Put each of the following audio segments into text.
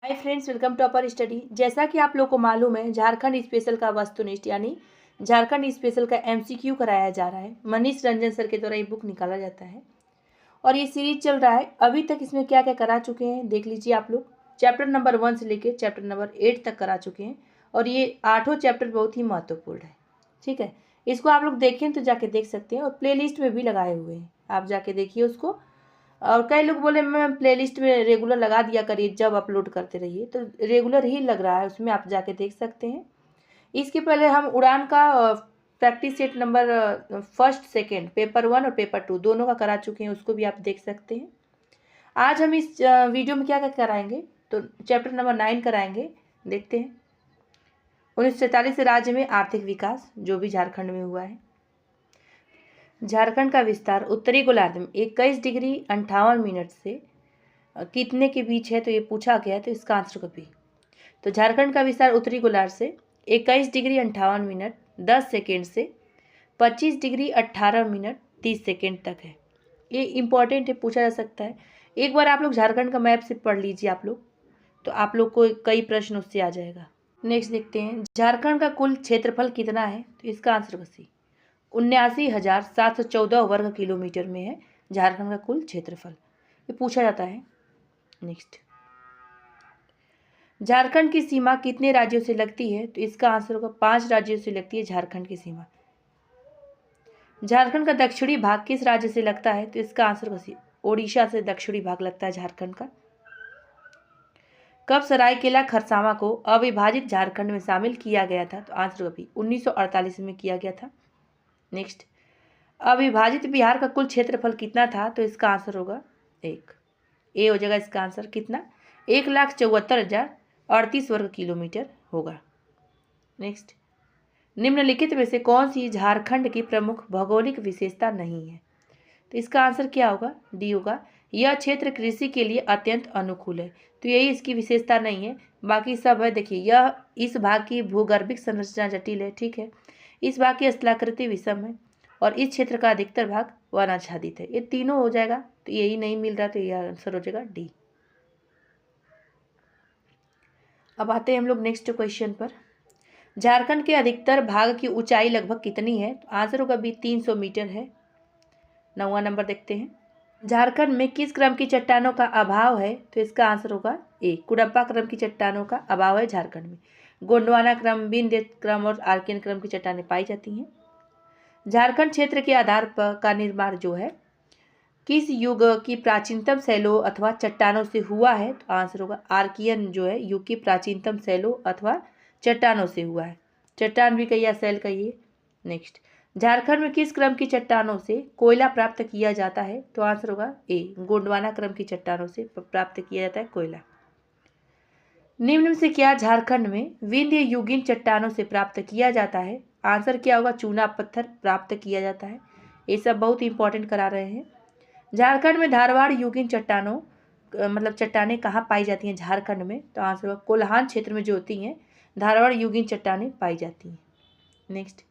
Hi friends, welcome to upper study. जैसा कि आप लोग को मालूम है, झारखंड स्पेशल का वस्तुनिष्ठ यानी झारखंड स्पेशल का एमसीक्यू कराया जा रहा है। मनीष रंजन सर के द्वारा ये बुक निकाला जाता है और ये सीरीज चल रहा है। अभी तक इसमें क्या क्या करा चुके हैं देख लीजिए आप लोग। चैप्टर नंबर 1 से लेके चैप्टर नंबर 8 तक करा चुके हैं और ये 8 चैप्टर बहुत ही महत्वपूर्ण है। ठीक है, इसको आप लोग देखें तो जाके देख सकते हैं और प्ले लिस्ट में भी लगाए हुए हैं, आप जाके देखिए उसको। और कई लोग बोले मैम प्लेलिस्ट में रेगुलर लगा दिया करिए, जब अपलोड करते रहिए, तो रेगुलर ही लग रहा है, उसमें आप जाके देख सकते हैं। इसके पहले हम उड़ान का practice set number first second paper 1 और पेपर 2 दोनों का करा चुके हैं, उसको भी आप देख सकते हैं। आज हम इस वीडियो में क्या क्या कराएंगे, तो चैप्टर नंबर 9 कराएंगे। देखते हैं 1947 राज्य में आर्थिक विकास जो भी झारखंड में हुआ है। झारखंड का विस्तार उत्तरी गोलार्ध में 21 डिग्री 58 मिनट से कितने के बीच है, तो ये पूछा गया है, तो इसका आंसर कभी। तो झारखंड का विस्तार उत्तरी गोलार्ध से 21 डिग्री 58 मिनट 10 सेकेंड से 25 डिग्री 18 मिनट 30 सेकेंड तक है। ये इंपॉर्टेंट है, पूछा जा सकता है। एक बार आप लोग झारखंड का मैप से पढ़ लीजिए आप लोग, तो आप लोग को कई प्रश्न उससे आ जाएगा। नेक्स्ट देखते हैं, झारखंड का कुल क्षेत्रफल कितना है, तो इसका आंसर बसी 79,714 वर्ग किलोमीटर में है झारखंड का कुल क्षेत्रफल, ये पूछा जाता है। नेक्स्ट, झारखंड की सीमा कितने राज्यों से लगती है, तो इसका आंसर होगा 5 राज्यों से लगती है झारखंड की सीमा। झारखंड का दक्षिणी भाग किस राज्य से लगता है, तो इसका आंसर होगा ओडिशा से दक्षिणी भाग लगता है झारखंड का। कब सरायकेला खरसावां को अविभाजित झारखंड में शामिल किया गया था, तो आंसर होगा 1948 में किया गया था। नेक्स्ट, अविभाजित बिहार का कुल क्षेत्रफल कितना था, तो इसका आंसर होगा 1। ए हो जाएगा इसका आंसर कितना, 1,74,038 वर्ग किलोमीटर होगा। नेक्स्ट, निम्नलिखित में से कौन सी झारखंड की प्रमुख भौगोलिक विशेषता नहीं है, तो इसका आंसर क्या होगा, डी होगा। यह क्षेत्र कृषि के लिए अत्यंत अनुकूल है, तो यही इसकी विशेषता नहीं है, बाकी सब है। देखिए, यह इस भाग की भूगर्भिक संरचना जटिल है, ठीक है, इस भाग की स्थलाकृति विषम है और इस क्षेत्र का अधिकतर भाग वन आच्छादित है। ये तीनों हो जाएगा, तो यही नहीं मिल रहा, तो यह आंसर हो जाएगा डी। अब आते हैं हम लोग नेक्स्ट क्वेश्चन पर। झारखंड के अधिकतर भाग की ऊंचाई लगभग कितनी है, तो आंसर होगा भी 300 मीटर है। 9वां नंबर देखते हैं, झारखंड में किस क्रम की चट्टानों का अभाव है, तो इसका आंसर होगा ए, कुडप्पा क्रम की चट्टानों का अभाव है झारखंड में। गोंडवाना क्रम, विंध्य क्रम और आर्कियन क्रम की चट्टानें पाई जाती हैं। झारखंड क्षेत्र के आधार पर का निर्माण जो है किस युग की प्राचीनतम शैलों अथवा चट्टानों से हुआ है, तो आंसर होगा आर्कियन जो है युग की प्राचीनतम शैलों अथवा चट्टानों से हुआ है। चट्टान भी कहिए, शैल कहिए। नेक्स्ट, झारखंड में किस क्रम की चट्टानों से कोयला प्राप्त किया जाता है, तो आंसर होगा ए, गोंडवाना क्रम की चट्टानों से प्राप्त किया जाता है कोयला। निम्न में से क्या झारखंड में विंध्य युगीन चट्टानों से प्राप्त किया जाता है, आंसर क्या होगा, चूना पत्थर प्राप्त किया जाता है। ये सब बहुत इंपॉर्टेंट करा रहे हैं। झारखंड में धारवाड़ युगीन चट्टानों मतलब चट्टानें कहाँ पाई जाती हैं झारखंड में, तो आंसर होगा कोल्हान क्षेत्र में जो होती हैं धारवाड़ युगीन चट्टानें पाई जाती हैं। नेक्स्ट,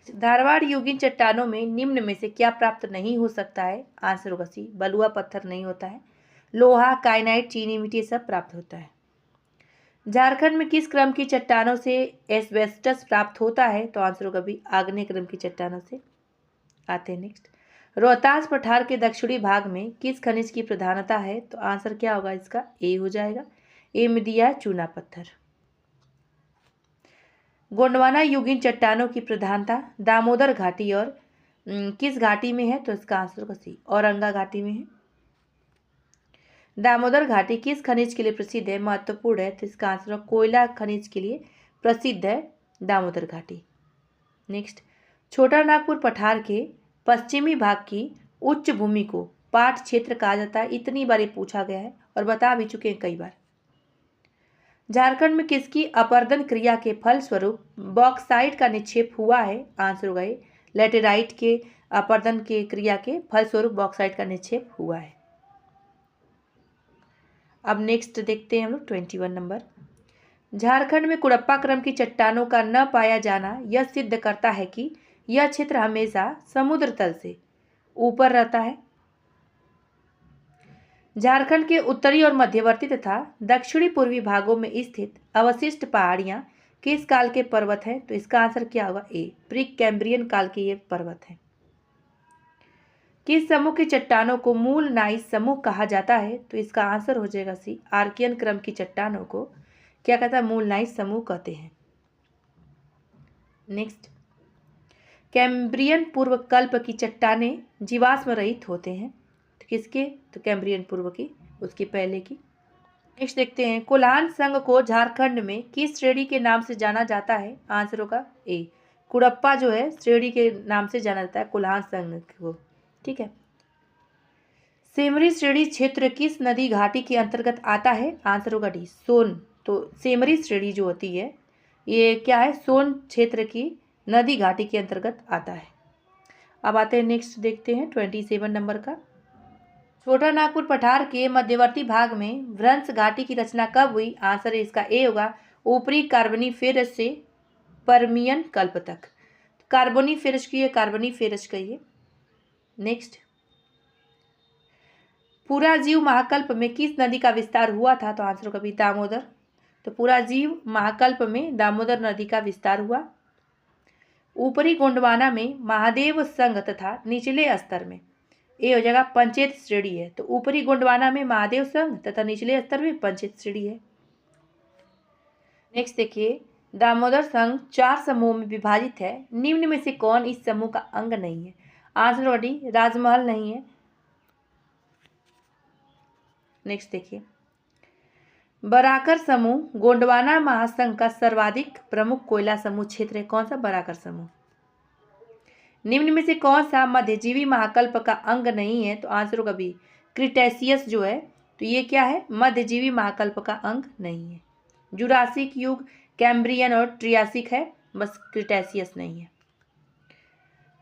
धारवाड़ युगीन चट्टानों में निम्न में से क्या प्राप्त नहीं हो सकता है, आंसर होगा सी, बलुआ पत्थर नहीं होता है। लोहा, काइनाइट, चीनी मिट्टी सब प्राप्त होता है। झारखंड में किस क्रम की चट्टानों से एस्बेस्टस प्राप्त होता है, तो आंसर होगा भी आग्नेय क्रम की चट्टानों से। आते हैं नेक्स्ट, रोहतास पठार के दक्षिणी भाग में किस खनिज की प्रधानता है, तो आंसर क्या होगा इसका, ए हो जाएगा। ए में दिया है चूना पत्थर। गोंडवाना युगीन चट्टानों की प्रधानता दामोदर घाटी और किस घाटी में है, तो इसका आंसर होगा सी, औरंगा घाटी में है। दामोदर घाटी किस खनिज के लिए प्रसिद्ध है, महत्वपूर्ण है, तो इसका आंसर होगा कोयला खनिज के लिए प्रसिद्ध है दामोदर घाटी। नेक्स्ट, छोटा नागपुर पठार के पश्चिमी भाग की उच्च भूमि को पाट क्षेत्र कहा जाता है। इतनी बार ये पूछा गया है और बता भी चुके हैं कई बार। झारखंड में किसकी अपरदन क्रिया के फलस्वरूप बॉक्साइट का निक्षेप हुआ है, आंसर होगा लेटेराइट के अपरदन के क्रिया के फलस्वरूप बॉक्साइट का निक्षेप हुआ है। अब नेक्स्ट देखते हैं हम लोग 21 नंबर, झारखंड में कुडप्पा क्रम की चट्टानों का न पाया जाना यह सिद्ध करता है कि यह क्षेत्र हमेशा समुद्र तल से ऊपर रहता है। झारखंड के उत्तरी और मध्यवर्ती तथा दक्षिणी पूर्वी भागों में स्थित अवशिष्ट पहाड़ियां किस काल के पर्वत हैं? तो इसका आंसर क्या होगा? ए, प्री कैम्ब्रियन काल के ये पर्वत हैं। किस समूह की चट्टानों को मूल नाइस समूह कहा जाता है? तो इसका आंसर हो जाएगा सी, आर्कियन क्रम की चट्टानों को क्या कहता है? मूल नाइस समूह कहते हैं। नेक्स्ट, कैम्ब्रियन पूर्व कल्प की चट्टानें जीवाश्म रहित होते हैं। तो किसके? तो कैम्ब्रियन पूर्व की, उसकी पहले की। नेक्स्ट देखते हैं, कोल्हान संघ को झारखंड में किस श्रेणी के नाम से जाना जाता है? आंसर होगा ए, कुड़प्पा जो है श्रेणी के नाम से जाना जाता है कोल्हान संघ को। ठीक है। सेमरी श्रेणी क्षेत्र किस नदी घाटी के अंतर्गत आता है? आंसर होगा डी, सोन। तो सेमरी श्रेणी जो होती है ये क्या है? सोन क्षेत्र की नदी घाटी के अंतर्गत आता है। अब आते हैं नेक्स्ट देखते हैं 27 नंबर का। छोटा नागपुर पठार के मध्यवर्ती भाग में भ्रंश घाटी की रचना कब हुई? आंसर इसका ए होगा, ऊपरी कार्बोनिफेरस से पर्मियन कल्प तक। कार्बोनिफेरस की है, कार्बोनिफेरस का ये। नेक्स्ट, पूरा जीव महाकल्प में किस नदी का विस्तार हुआ था? तो आंसर होगा भी दामोदर। तो पूरा जीव महाकल्प में दामोदर नदी का विस्तार हुआ। ऊपरी गोंडवाना में महादेव संघ तथा निचले स्तर में, ये हो जाएगा पंचायत श्रेणी है। तो ऊपरी गोंडवाना में महादेव संघ तथा निचले स्तर में पंचायत श्रेणी है। नेक्स्ट देखिए, दामोदर संघ 4 समूह में विभाजित है, निम्न में से कौन इस समूह का अंग नहीं है? आंसर होगा डी, राजमहल नहीं है। नेक्स्ट देखिए, बराकर समूह गोंडवाना महासंघ का सर्वाधिक प्रमुख कोयला समूह क्षेत्र है। कौन सा? बराकर समूह। निम्न में से कौन सा मध्यजीवी महाकल्प का अंग नहीं है? तो आंसर होगा बी, क्रिटेशियस जो है, तो ये क्या है? मध्यजीवी महाकल्प का अंग नहीं है। जुरासिक युग, कैम्ब्रियन और ट्रियासिक है, बस क्रिटेशियस नहीं है।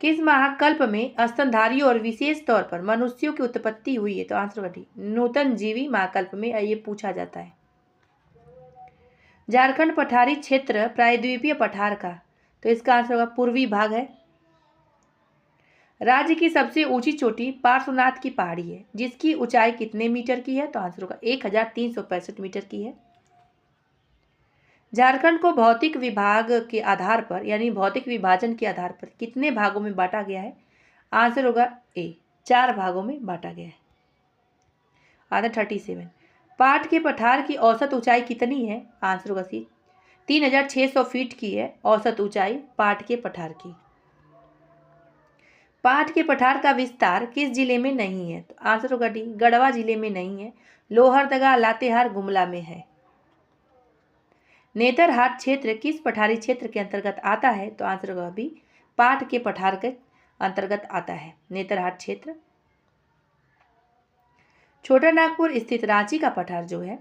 किस महाकल्प में स्तनधारियों और विशेष तौर पर मनुष्यों की उत्पत्ति हुई है? तो आंसर होगा डी, नूतन जीवी महाकल्प में ये पूछा जाता है। झारखंड पठारी क्षेत्र प्रायद्वीपीय पठार का, तो इसका आंसर होगा पूर्वी भाग है। राज्य की सबसे ऊंची चोटी पार्श्वनाथ की पहाड़ी है, जिसकी ऊंचाई कितने मीटर की है? तो आंसर होगा 1365 मीटर की है। झारखंड को भौतिक विभाग के आधार पर यानी भौतिक विभाजन के आधार पर कितने भागों में बांटा गया है? आंसर होगा ए, 4 भागों में बांटा गया है। आधा 37, पाट के पठार की औसत ऊंचाई कितनी है? आंसर होगा सी, 3600 फीट की है औसत ऊंचाई पाट के पठार की। पाट के पठार का विस्तार किस जिले में नहीं है? तो आंसर होगा डी, गढ़वा जिले में नहीं है, लोहरदगा, लातेहार, गुमला में है। नेतरहाट क्षेत्र किस पठारी क्षेत्र के अंतर्गत आता है? तो आंसर होगा बी, पाट के पठार के अंतर्गत आता है नेतरहाट क्षेत्र। छोटा नागपुर स्थित रांची का पठार जो है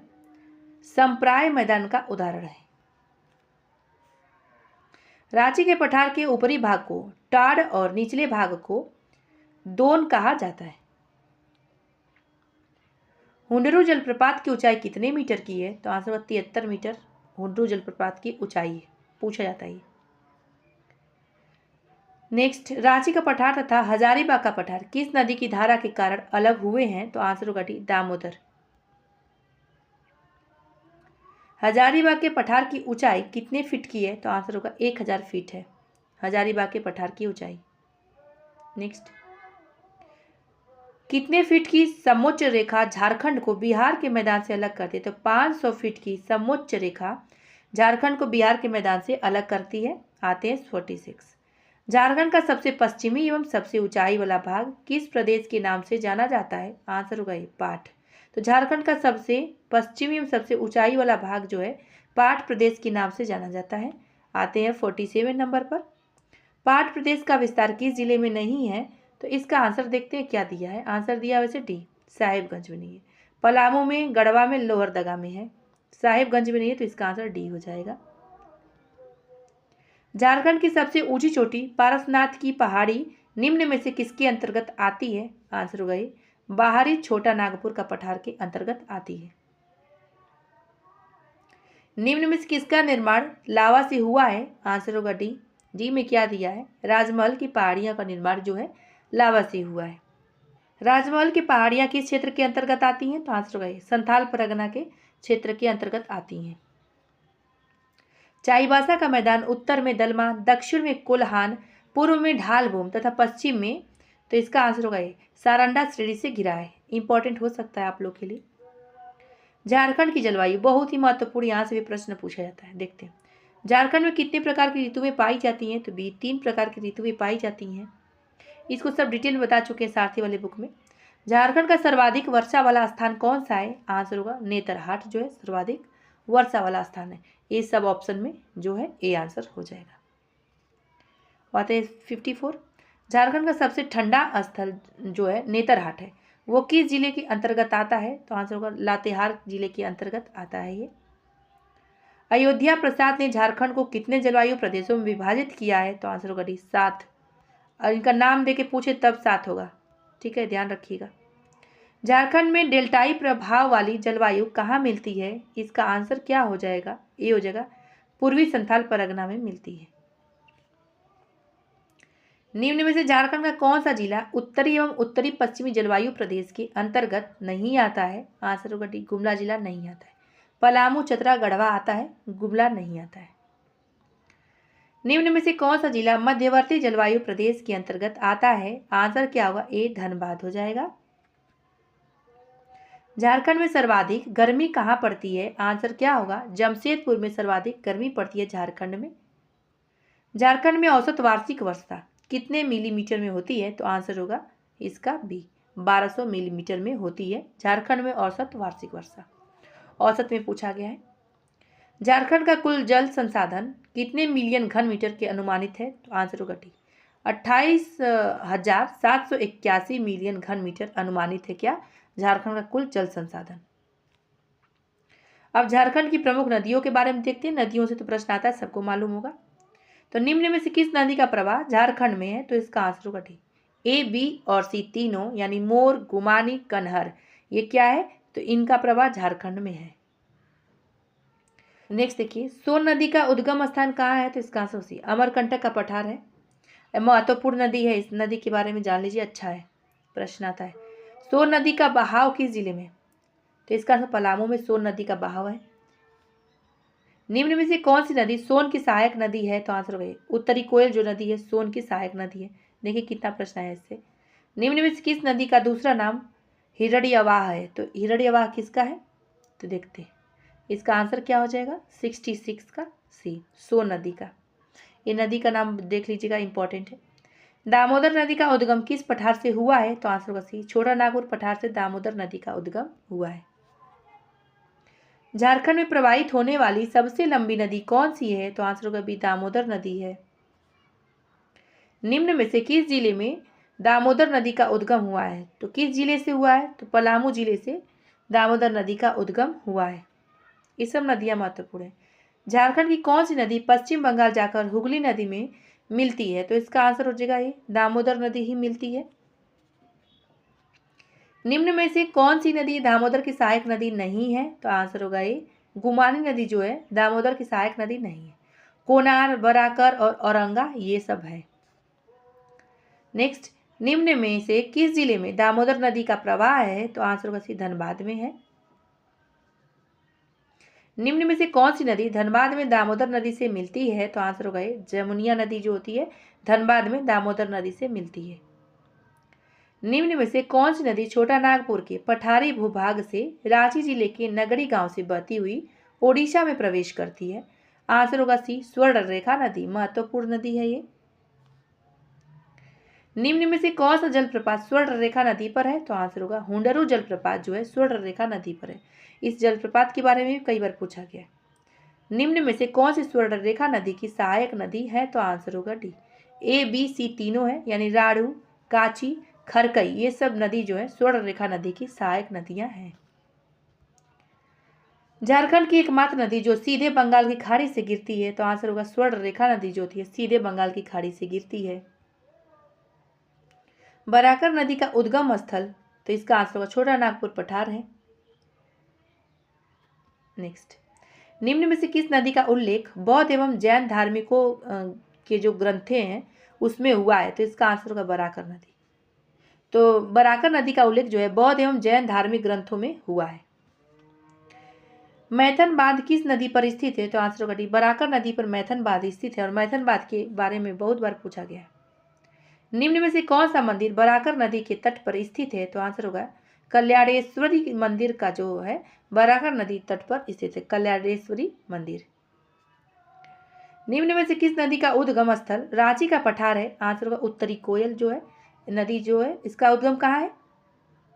संप्राय मैदान का उदाहरण है। रांची के पठार के ऊपरी भाग को टाड़ और निचले भाग को दोन कहा जाता है। हुंडरू जलप्रपात की ऊंचाई कितने मीटर की है? तो आंसर होगा 73 मीटर हुंडरू जलप्रपात की ऊंचाई है, पूछा जाता है। नेक्स्ट, रांची का पठार तथा हजारीबाग का पठार किस नदी की धारा के कारण अलग हुए हैं? तो आंसर होगा डी, दामोदर। हजारीबाग के पठार की ऊंचाई कितने फीट की है? तो आंसर होगा 1000 फीट है हजारीबाग के पठार की ऊंचाई। नेक्स्ट, कितने फीट की समोच्च रेखा झारखंड को बिहार के मैदान से अलग करती है? तो 500 फीट की समोच्च रेखा झारखंड को बिहार के मैदान से अलग करती है। आते हैं 46, झारखंड का सबसे पश्चिमी एवं सबसे ऊंचाई वाला भाग किस प्रदेश के नाम से जाना जाता है? आंसर होगा पाट। तो झारखंड का सबसे पश्चिमी एवं सबसे ऊंचाई वाला भाग जो है पाट प्रदेश के नाम से जाना जाता है। आते हैं 47 नंबर पर। पाट प्रदेश का विस्तार किस जिले में नहीं है? तो इसका आंसर देखते हैं क्या दिया है। आंसर दिया वैसे डी, साहिबगंज में नहीं है, पलामू में, गढ़वा में, लोहरदगा में है, साहिबगंज में नहीं है, तो इसका आंसर डी हो जाएगा। झारखंड की सबसे ऊंची चोटी पारसनाथ की पहाड़ी निम्न में से किसके अंतर्गत आती है? आंसर होगा ये, बाहरी छोटा नागपुर का पठार के अंतर्गत आती है। निम्न में से किसका निर्माण लावा से हुआ है? आंसर होगा डी, डी में क्या दिया है? राजमहल की पहाड़ियां का निर्माण जो है लावा से हुआ है। राजमहल की पहाड़ियाँ किस क्षेत्र के अंतर्गत आती हैं? तो आंसर होगा ये संथाल परगना के क्षेत्र के अंतर्गत आती हैं। चाईबासा का मैदान उत्तर में दलमा, दक्षिण में कोल्हान, पूर्व में ढालभूम तथा पश्चिम में, तो इसका आंसर होगा ये सारंडा श्रेणी से घिरा है। इंपॉर्टेंट हो सकता है आप लोग के लिए। झारखंड की जलवायु बहुत ही महत्वपूर्ण, यहाँ से भी प्रश्न पूछा जाता है। देखते हैं झारखंड में कितने प्रकार की ऋतुएं पाई जाती हैं? तो 3 प्रकार की ऋतुएं पाई जाती हैं। इसको सब डिटेल में बता चुके हैं सारथी वाले बुक में। झारखंड का सर्वाधिक वर्षा वाला स्थान कौन सा है? आंसर होगा नेतरहाट जो है सर्वाधिक वर्षा वाला स्थान है। ये सब ऑप्शन में जो है ए आंसर हो जाएगा। बात है 54। झारखंड का सबसे ठंडा स्थल जो है नेतरहाट है, वो किस जिले के अंतर्गत आता है? तो आंसर होगा लातेहार जिले के अंतर्गत आता है ये। अयोध्या प्रसाद ने झारखंड को कितने जलवायु प्रदेशों में विभाजित किया है? तो आंसर होगा डी 7। और इनका नाम देके पूछे तब 7 होगा, ठीक है, ध्यान रखिएगा। झारखंड में डेल्टाई प्रभाव वाली जलवायु कहाँ मिलती है? इसका आंसर क्या हो जाएगा? ए हो जाएगा पूर्वी संथाल परगना में मिलती है। निम्न में से झारखंड का कौन सा जिला उत्तरी एवं उत्तरी पश्चिमी जलवायु प्रदेश के अंतर्गत नहीं आता है? आंसर होगा डी गुमला जिला नहीं आता है। पलामू, चतरा, गढ़वा आता है, गुमला नहीं आता है। निम्न में से कौन सा जिला मध्यवर्ती जलवायु प्रदेश के अंतर्गत आता है? आंसर क्या होगा? ए धनबाद हो जाएगा। झारखंड में सर्वाधिक गर्मी कहाँ पड़ती है? आंसर क्या होगा? जमशेदपुर में सर्वाधिक गर्मी पड़ती है झारखंड में। झारखंड में औसत वार्षिक वर्षा कितने मिलीमीटर में होती है? तो आंसर होगा इसका बी 1200 मिलीमीटर में होती है झारखंड में औसत वार्षिक वर्षा। औसत में पूछा गया है। झारखंड का कुल जल संसाधन कितने मिलियन घन मीटर के अनुमानित है? तो आंसर होगा डी 28,781 मिलियन घन मीटर अनुमानित है क्या? झारखंड का कुल जल संसाधन। अब झारखंड की प्रमुख नदियों के बारे में देखते हैं। नदियों से तो प्रश्न आता है, सबको मालूम होगा। तो निम्न में से किस नदी का प्रवाह झारखंड में है? तो इसका आंसर होगा डी ए, बी और सी तीनों, यानी मोर, गुमानी, कन्हर, ये क्या है? तो इनका प्रवाह झारखंड में है। नेक्स्ट देखिए, सोन नदी का उद्गम स्थान कहाँ है? तो इसका आंसर सी अमरकंटक का पठार है। महत्वपूर्ण नदी है, इस नदी के बारे में जान लीजिए, अच्छा है, प्रश्न आता है। सोन नदी का बहाव किस जिले में? तो इसका आंसर पलामू में सोन नदी का बहाव है। निम्न में से कौन सी नदी सोन की सहायक नदी है? तो आंसर होगा उत्तरी कोयल जो नदी है सोन की सहायक नदी है। देखिए कितना प्रश्न है इससे। निम्न में से किस नदी का दूसरा नाम हिरण्यवाह है? तो हिरण्यवाह किसका है? तो देखते हैं इसका आंसर क्या हो जाएगा? 66 का सी, सोन नदी का। ये नदी का नाम देख लीजिएगा, इंपॉर्टेंट है। दामोदर नदी का उद्गम किस पठार से हुआ है? तो आंसर होगा सी, छोटा नागपुर पठार से दामोदर नदी का उद्गम हुआ है। झारखंड में प्रवाहित होने वाली सबसे लंबी नदी कौन सी है? तो आंसर होगा बी, दामोदर नदी है। निम्न में से किस जिले में दामोदर नदी का उद्गम हुआ है? तो किस जिले से हुआ है? तो पलामू जिले से दामोदर नदी का उद्गम हुआ है। ये सब नदियां महत्वपूर्ण है। झारखंड की कौन सी नदी पश्चिम बंगाल जाकर हुगली नदी में मिलती है? तो इसका आंसर हो जाएगा ये दामोदर नदी ही मिलती है। निम्न में से कौन सी नदी दामोदर की सहायक नदी नहीं है? तो आंसर होगा ये गुमानी नदी जो है दामोदर की सहायक नदी नहीं है। कोनार, बराकर और औरंगा ये सब है। नेक्स्ट, निम्न में से किस जिले में दामोदर नदी का प्रवाह है? तो आंसर होगा सी, धनबाद में है। निम्न में से कौन सी नदी धनबाद में दामोदर नदी से मिलती है? तो आंसर होगा ये जमुनिया नदी जो होती है धनबाद में दामोदर नदी से मिलती है। निम्न में से कौन सी नदी छोटा नागपुर के पठारी भूभाग से रांची जिले के नगड़ी गांव से बहती हुई ओडिशा में प्रवेश करती है? आंसर होगा सी, स्वर्ण रेखा नदी, महत्वपूर्ण नदी है ये। निम्न में से कौन सा जलप्रपात स्वर्ण रेखा नदी पर है? तो आंसर होगा हुंडरू जलप्रपात जो है स्वर्ण रेखा नदी पर है। इस जलप्रपात के बारे में भी कई बार पूछा गया। निम्न में से कौन सी स्वर्ण रेखा नदी की सहायक नदी है? तो आंसर होगा डी ए, बी, सी तीनों है, यानी राड़ू, काची, खरकई, ये सब नदी जो है स्वर्ण रेखा नदी की सहायक नदियां हैं। झारखंड की एकमात्र नदी जो सीधे बंगाल की खाड़ी से गिरती है? तो आंसर होगा स्वर्ण रेखा नदी जो होती है सीधे बंगाल की खाड़ी से गिरती है। बराकर नदी का उद्गम स्थल? तो इसका आंसर होगा छोटा नागपुर पठार है। नेक्स्ट, निम्न में से किस नदी का उल्लेख बौद्ध एवं जैन धार्मिकों के जो ग्रंथे हैं उसमें हुआ है? तो इसका आंसर होगा बराकर नदी। तो बराकर नदी का उल्लेख जो है बौद्ध एवं जैन धार्मिक ग्रंथों में हुआ है। मैथन बांध किस नदी पर स्थित है? तो आंसर होगा डी, बराकर नदी पर मैथन बांध स्थित है और मैथन बांध के बारे में बहुत बार पूछा गया है। निम्न में से कौन सा मंदिर बराकर नदी के तट पर स्थित है? तो आंसर होगा कल्याणेश्वरी मंदिर का जो है बराकर नदी तट पर स्थित है, कल्याणेश्वरी मंदिर। निम्न में से किस नदी का उद्गम स्थल रांची का पठार है? आंसर होगा उत्तरी कोयल जो है नदी जो है इसका उद्गम कहाँ है?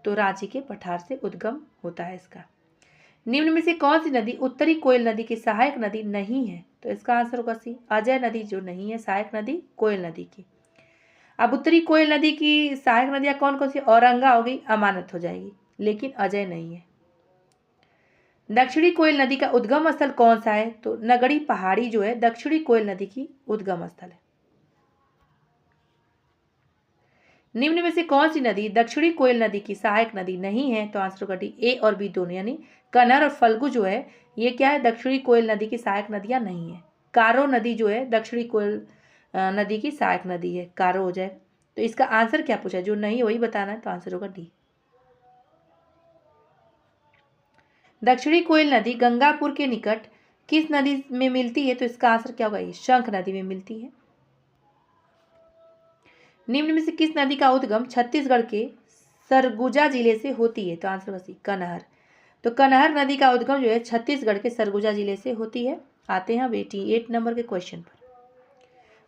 तो रांची के पठार से उद्गम होता है इसका। निम्न में से कौन सी नदी उत्तरी कोयल नदी की सहायक नदी नहीं है? तो इसका आंसर होगा सी, अजय नदी जो नहीं है सहायक नदी कोयल नदी की। अब उत्तरी कोयल नदी की सहायक नदियां कौन कौन सी? औरंगा हो गई, अमानत हो जाएगी, लेकिन अजय नहीं है। दक्षिणी कोयल नदी का उद्गम स्थल कौन सा है? तो नगड़ी पहाड़ी जो है दक्षिणी कोयल नदी की उद्गम स्थल है। निम्न में से कौन सी नदी दक्षिणी कोयल नदी की सहायक नदी नहीं है? तो आंसर होगा डी, ए और बी दोनों, यानी कनर और फल्गु जो है ये क्या है? दक्षिणी कोयल नदी की सहायक नदियां नहीं है। कारो नदी जो है दक्षिणी कोयल नदी की सहायक नदी है, कारो हो जाएगा। तो इसका आंसर क्या पूछा है? जो नहीं वही बताना है, तो आंसर होगा डी। दक्षिणी कोयल नदी गंगापुर के निकट किस नदी में मिलती है? तो इसका आंसर क्या होगा? शंख नदी में मिलती है। निम्न में से किस नदी का उद्गम छत्तीसगढ़ के सरगुजा जिले से होती है? तो आंसर होगा सी, कनहर। तो कनहर नदी का उद्गम जो है छत्तीसगढ़ के सरगुजा जिले से होती है। आते हैं अब 88 नंबर के क्वेश्चन पर।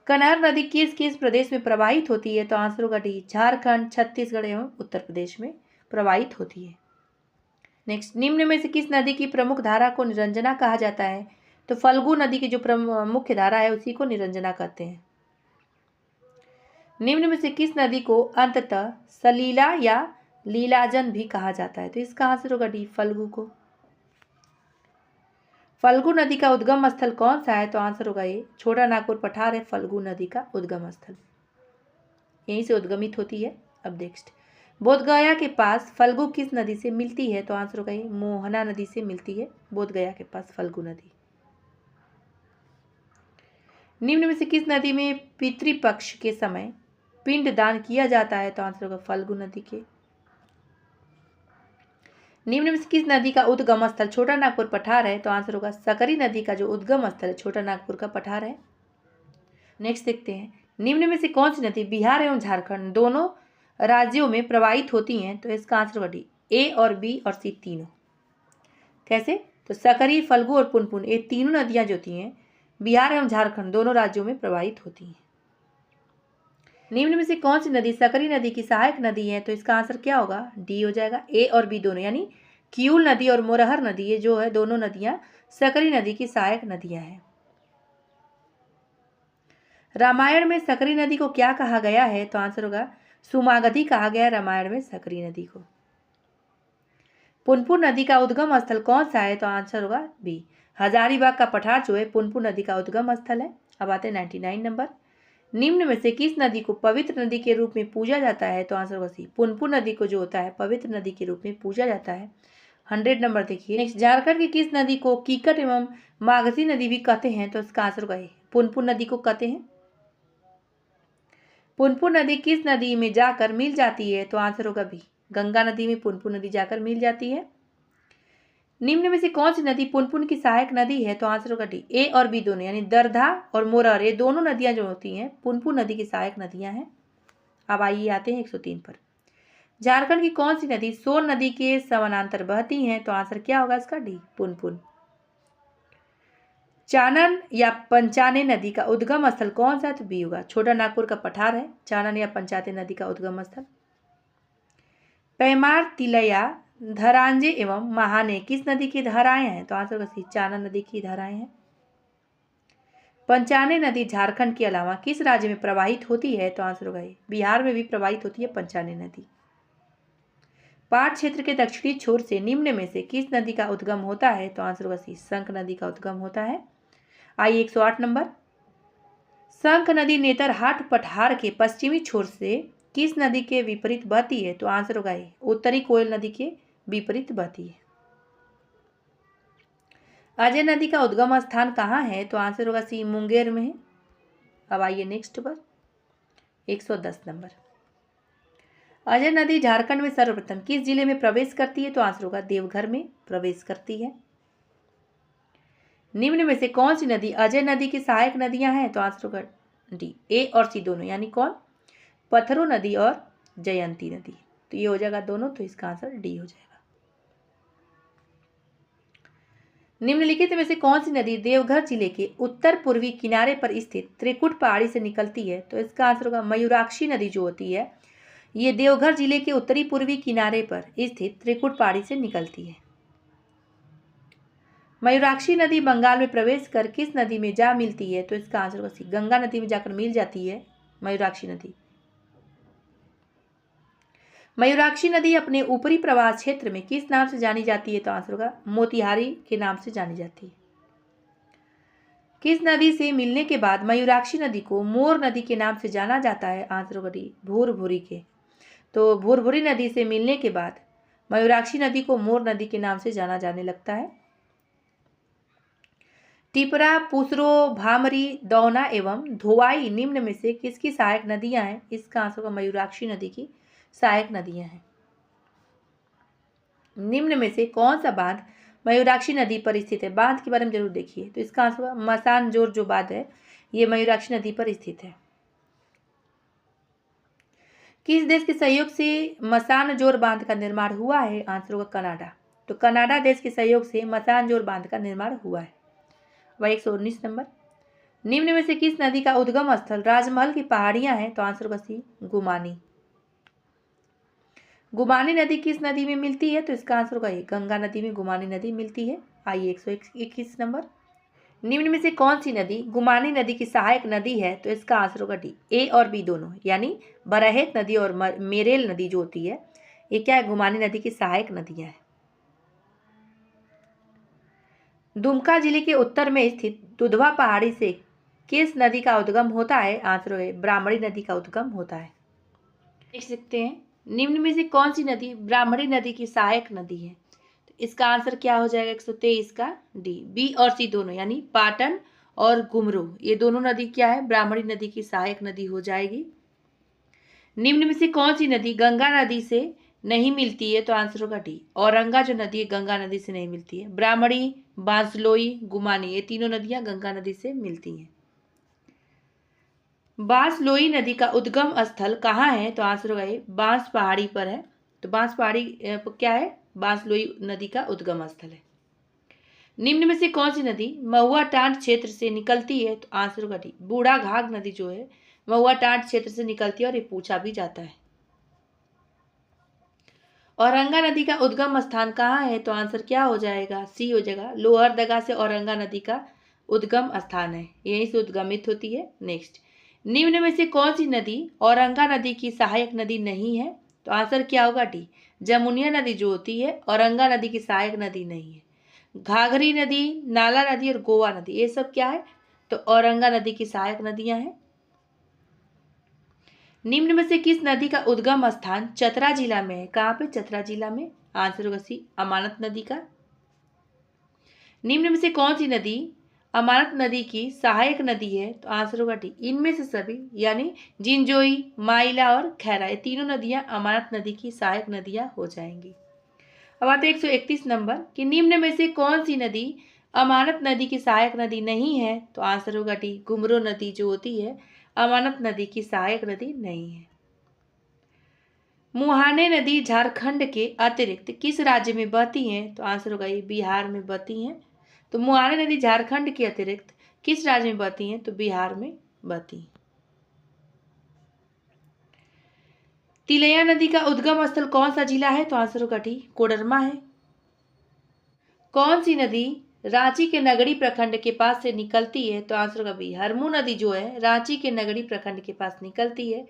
कनहर नदी किस किस प्रदेश में प्रवाहित होती है? तो आंसर होगा डी, झारखंड, छत्तीसगढ़ एवं उत्तर प्रदेश में प्रवाहित होती है। नेक्स्ट, निम्न में से किस नदी की प्रमुख धारा को निरंजना कहा जाता है? तो फल्गु नदी की जो मुख्य धारा है उसी को निरंजना कहते हैं। निम्न में से किस नदी को अंततः सलीला या लीलाजन भी कहा जाता है? तो इसका आंसर होगा डी, फल्गु को। फल्गु नदी का उद्गम स्थल कौन सा है? तो आंसर होगा ये, छोटा नागपुर पठार है फल्गु नदी का उद्गम स्थल, यहीं से उद्गमित होती है। अब नेक्स्ट, बोधगया के पास फल्गु किस नदी से मिलती है? तो आंसर होगा ये, मोहना नदी से मिलती है बोधगया के पास फल्गु नदी। निम्न में से किस नदी में पितृपक्ष के समय पिंड दान किया जाता है? तो आंसर होगा फल्गु नदी के। निम्न में से किस नदी का उद्गम स्थल छोटा नागपुर पठार है? तो आंसर होगा सकरी नदी का जो उद्गम स्थल है छोटा नागपुर का पठार है। नेक्स्ट देखते हैं, निम्न में से कौन सी नदी बिहार एवं झारखंड दोनों राज्यों में प्रवाहित होती हैं? तो इसका आंसर होगा डी, ए और बी और सी तीनों। कैसे? तो सकरी, फल्गु और पुनपुन ये तीनों नदियां जो होती हैं बिहार एवं झारखंड दोनों राज्यों में प्रवाहित होती हैं। निम्न में से कौन सी नदी सकरी नदी की सहायक नदी है? तो इसका आंसर क्या होगा? डी हो जाएगा, ए और बी दोनों, यानी किऊल नदी और मोरहर नदी ये जो है दोनों नदियां सकरी नदी की सहायक नदियां हैं। रामायण में सकरी नदी को क्या कहा गया है? तो आंसर होगा सुमागधी कहा गया है रामायण में सकरी नदी को। पुनपुन नदी का उद्गम स्थल कौन सा है? तो आंसर होगा बी, हजारीबाग का पठार जो है पुनपुन नदी का उद्गम स्थल है। अब आते हैं 99 नंबर, निम्न में से किस नदी को पवित्र नदी के रूप में पूजा जाता है? तो आंसर होगा सी, पुनपुन नदी को जो होता है पवित्र नदी के रूप में पूजा जाता है। 100 नंबर देखिए। नेक्स्ट, झारखंड की किस नदी को कीकट एवं मागधी नदी भी कहते हैं? तो इसका आंसर होगा पुनपुन नदी को कहते हैं। पुनपुन नदी किस नदी में जाकर मिल जाती है? तो आंसर होगा बी, गंगा नदी में पुनपुन नदी जाकर मिल जाती है। निम्न में से कौन सी नदी पुनपुन की सहायक नदी है? तो आंसर होगा डी, ए और बी दोनों, यानी दरधा और मोरर ये दोनों नदियां जो होती हैं पुनपुन नदी की सहायक नदियां हैं। अब आइए आते हैं 103 पर, झारखंड की कौन सी नदी सोन नदी के समानांतर बहती हैं? तो आंसर क्या होगा इसका? डी, पुनपुन। चानन या पंचाने नदी का उद्गम स्थल कौन सा है? तो बी होगा, छोटा नागपुर का पठार है चानन या पंचाते नदी का उद्गम स्थल। पैमार, तिलैया, धरांजे एवं महाने किस नदी की धाराएं हैं? तो आंसर होगा सी, चानन नदी की धाराएं हैं। पंचाने नदी झारखंड के अलावा किस राज्य में प्रवाहित होती है? तो आंसर होगा बिहार में भी प्रवाहित होती है पंचाने नदी। पाट क्षेत्र के दक्षिणी छोर से निम्न में से किस नदी का उद्गम होता है? तो आंसर होगा सी, शंख नदी का उद्गम होता है। आइए 108 नंबर, शंख नदी नेतरहाट पठार के पश्चिमी छोर से किस नदी के विपरीत बहती है? तो आंसर होगा उत्तरी कोयल नदी के विपरीत बहती है। अजय नदी का उद्गम स्थान कहाँ है? तो आंसर होगा सी, मुंगेर में है। अब आइए नेक्स्ट पर 110 नंबर, अजय नदी झारखंड में सर्वप्रथम किस जिले में प्रवेश करती है? तो आंसर होगा देवघर में प्रवेश करती है। निम्न में से कौन सी नदी अजय नदी की सहायक नदियां हैं? तो आंसर होगा डी, ए और सी दोनों, यानी कौन? पथरो नदी और जयंती नदी। तो ये हो जाएगा दोनों, तो इसका आंसर डी हो जाएगा। निम्नलिखित में से कौन सी नदी देवघर जिले के उत्तर पूर्वी किनारे पर स्थित त्रिकुट पहाड़ी से निकलती है? तो इसका आंसर होगा मयूराक्षी नदी जो होती है, ये देवघर जिले के उत्तरी पूर्वी किनारे पर स्थित त्रिकुट पहाड़ी से निकलती है। मयूराक्षी नदी बंगाल में प्रवेश कर किस नदी में जा मिलती है? तो इसका आंसर होगा सी, गंगा नदी में जाकर मिल जाती है मयूराक्षी नदी। मयूराक्षी नदी अपने ऊपरी प्रवाह क्षेत्र में किस नाम से जानी जाती है? तो आंसर होगा मोतिहारी के नाम से जानी जाती है। किस नदी से मिलने के बाद मयूराक्षी नदी को मोर नदी के नाम से जाना जाता है? आंसर होगा डी, भूरभुरी के। तो भूरभुरी नदी से मिलने के बाद मयूराक्षी नदी को मोर नदी के नाम से जाना जाने लगता है। टिपरा, पुसरो, भामरी, दौना एवं धोवाई निम्न में से किसकी सहायक नदियां हैं? इसका आंसर होगा मयूराक्षी नदी की सहायक नदियां हैं। निम्न में से कौन सा बांध मयूराक्षी नदी पर स्थित है? बांध के बारे में जरूर देखिए। तो इसका आंसर होगा मसानजोर जो बांध है, ये मयूराक्षी नदी पर स्थित है। किस देश के सहयोग से मसानजोर बांध का निर्माण हुआ है? आंसर होगा कनाडा। तो कनाडा देश के सहयोग से मसानजोर बांध का निर्माण हुआ है। वह 119 नंबर। निम्न में से किस नदी का उद्गम स्थल राजमहल की पहाड़ियां हैं? तो आंसर होगा सी, गुमानी। गुमानी नदी किस नदी में मिलती है? तो इसका आंसर होगा ये, गंगा नदी में गुमानी नदी मिलती है। आइए 121 नंबर। निम्न में से कौन सी नदी गुमानी नदी की सहायक नदी है? तो इसका आंसर होगा डी, ए और बी दोनों, यानी बरहेत नदी और मेरेल नदी जो होती है, ये क्या है? गुमानी नदी की सहायक नदियां हैं। दुमका जिले के उत्तर में स्थित दुधवा पहाड़ी से किस नदी का उद्गम होता है? आंसर है ब्राह्मणी नदी का उद्गम होता है। देख सकते हैं निम्न में से कौन सी नदी ब्राह्मणी नदी की सहायक नदी है? तो इसका आंसर क्या हो जाएगा? 123 का डी, बी और सी दोनों, यानी पाटन और गुमरो, ये दोनों नदी क्या है? ब्राह्मणी नदी की सहायक नदी हो जाएगी। निम्न में से कौन सी नदी गंगा नदी से नहीं मिलती है? तो आंसर होगा डी, औरंगा जो नदी है गंगा नदी से नहीं मिलती है। ब्राह्मणी, बांसलोई, गुमानी, ये तीनों नदियां गंगा नदी से मिलती हैं। बांसलोई नदी का उद्गम स्थल कहाँ है? तो आंसर होगा ये, बांस पहाड़ी पर है। तो बांस पहाड़ी क्या है? बांसलोई नदी का उद्गम स्थल है। निम्न में से कौन सी नदी महुआ टांड क्षेत्र से निकलती है? तो आंसर होगा डी, बूढ़ा घाघ नदी जो है महुआ टांड क्षेत्र से निकलती है, और ये पूछा भी जाता है। औरंगा नदी का उद्गम स्थान कहाँ है? तो आंसर क्या हो जाएगा? सी हो जाएगा, लोहरदगा से औरंगा नदी का उद्गम स्थान है, यहीं से उद्गमित होती है। नेक्स्ट, निम्न में से कौन सी नदी औरंगा नदी की सहायक नदी नहीं है? तो आंसर क्या होगा? डी, जमुनिया नदी जो होती है औरंगा नदी की सहायक नदी नहीं है। घाघरी नदी, नाला नदी और गोवा नदी, ये सब क्या है? तो औरंगा नदी की सहायक नदियां हैं। निम्न में से किस नदी का उद्गम स्थान चतरा जिला में है? कहाँ पे? चतरा जिला में। आंसर होगा सी, अमानत नदी का। निम्न में से कौन सी नदी अमानत नदी की सहायक नदी है? तो आंसर होगा डी, इनमें से सभी, यानी जिंजोई, माइला और खैरा, ये तीनों नदियां अमानत नदी की सहायक नदियां हो जाएंगी। अब आते 131 नंबर कि निम्न में से कौन सी नदी अमानत नदी की सहायक नदी नहीं है? तो आंसर होगा डी, गुमरो नदी जो होती है अमानत नदी की सहायक नदी नहीं है। मुहाने नदी झारखंड के अतिरिक्त किस राज्य में बहती हैं? तो आंसर होगा ये, बिहार में बहती हैं। तो मुहाने नदी झारखंड के अतिरिक्त किस राज्य में बहती हैं? तो बिहार में बहती हैं। तिलैया नदी का उद्गम स्थल कौन सा जिला है? तो आंसर होगा डी, कोडरमा है। कौन सी नदी रांची के नगड़ी प्रखंड के पास से निकलती है? तो आंसर होगा बी, हरमू नदी जो है रांची के नगड़ी प्रखंड के पास निकलती है।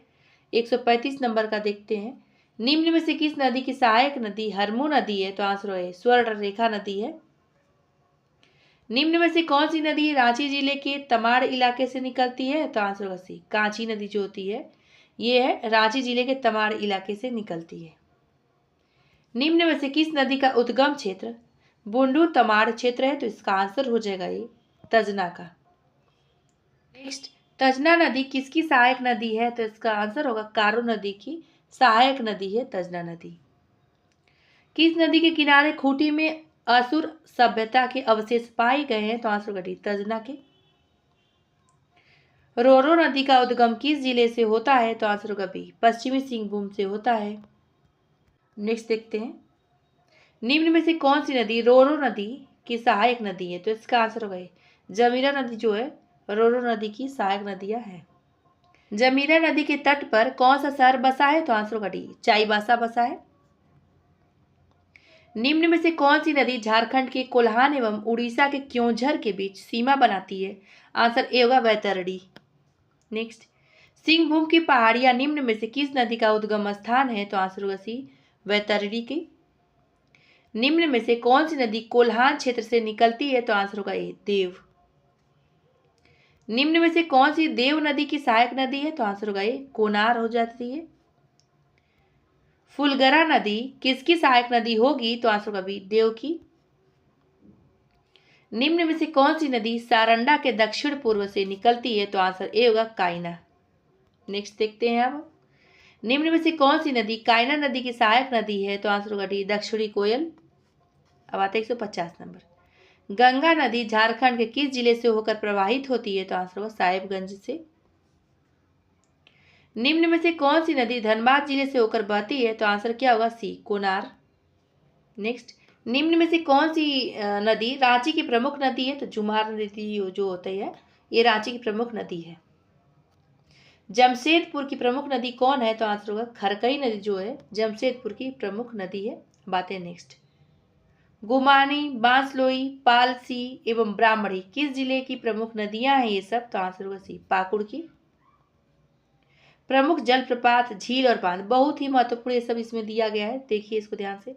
135 नंबर का देखते हैं, निम्न में से किस नदी की सहायक नदी हरमू नदी है? तो आंसर है स्वर्ण रेखा नदी है। निम्न में से कौन सी नदी रांची जिले के तमाड़ इलाके से निकलती है? तो आंसर होगा सी, कांची नदी जो होती है ये है रांची जिले के तमाड़ इलाके से निकलती है। निम्न में से किस नदी का उद्गम क्षेत्र बुंडू तमाड़ क्षेत्र है? तो इसका आंसर हो जाएगा ये, तजना का। नेक्स्ट, तजना नदी किसकी सहायक नदी है? तो इसका आंसर होगा कारो नदी की सहायक नदी है तजना नदी। किस नदी के किनारे खूंटी में असुर सभ्यता के अवशेष पाए गए हैं? तो आंसर डी तजना के। रोरो नदी का उद्गम किस जिले से होता है? तो आंसर होगा बी पश्चिमी सिंहभूम से होता है। नेक्स्ट देखते हैं, निम्न में से कौन सी नदी रोरो नदी की सहायक नदी है? तो इसका आंसर होगा जमीरा नदी जो है रोरो नदी की सहायक नदियां है। जमीरा नदी के तट पर कौन सा शहर बसा है? तो आंसर होगा डी चाईबासा बसा है। निम्न में से कौन सी नदी झारखंड के कोल्हान एवं उड़ीसा के क्योंझर के बीच सीमा बनाती है? आंसर ए होगा वैतरणी। नेक्स्ट, सिंहभूम की पहाड़ियां निम्न में से किस नदी का उद्गम स्थान है? तो आंसर होगा सी वैतरणी की। निम्न में से कौन सी नदी कोल्हान क्षेत्र से निकलती है? तो आंसर होगा ए देव। निम्न में से कौन सी देव नदी की सहायक नदी है? तो आंसर होगा ए कोनार हो जाती है। फुलगरा नदी किसकी सहायक नदी होगी? तो आंसर होगा बी देव की। निम्न में से कौन सी नदी सारंडा के दक्षिण पूर्व से निकलती है? तो आंसर ए होगा कायना। नेक्स्ट देखते हैं अब, निम्न में से कौन सी नदी कायना नदी की सहायक नदी है? तो आंसर होगा डी दक्षिणी कोयल। अब आते 150 नंबर, गंगा नदी झारखंड के किस जिले से होकर प्रवाहित होती है? तो आंसर होगा साहेबगंज से। निम्न में से कौन सी नदी धनबाद जिले से होकर बहती है? तो आंसर क्या होगा सी कोनार। नेक्स्ट, निम्न में से कौन सी नदी रांची की प्रमुख नदी है? तो जुमार नदी जो होती है ये रांची की प्रमुख नदी है। जमशेदपुर की प्रमुख नदी कौन है? तो आंसर होगा खरकई नदी जो है जमशेदपुर की प्रमुख नदी है। बातें नेक्स्ट, गुमानी, बांसलोई, पालसी एवं ब्राह्मणी किस जिले की प्रमुख नदियां हैं ये सब? तो आंसर होगा सी पाकुड़ की। प्रमुख जलप्रपात, झील और बांध बहुत ही महत्वपूर्ण ये सब इसमें दिया गया है, देखिए इसको ध्यान से।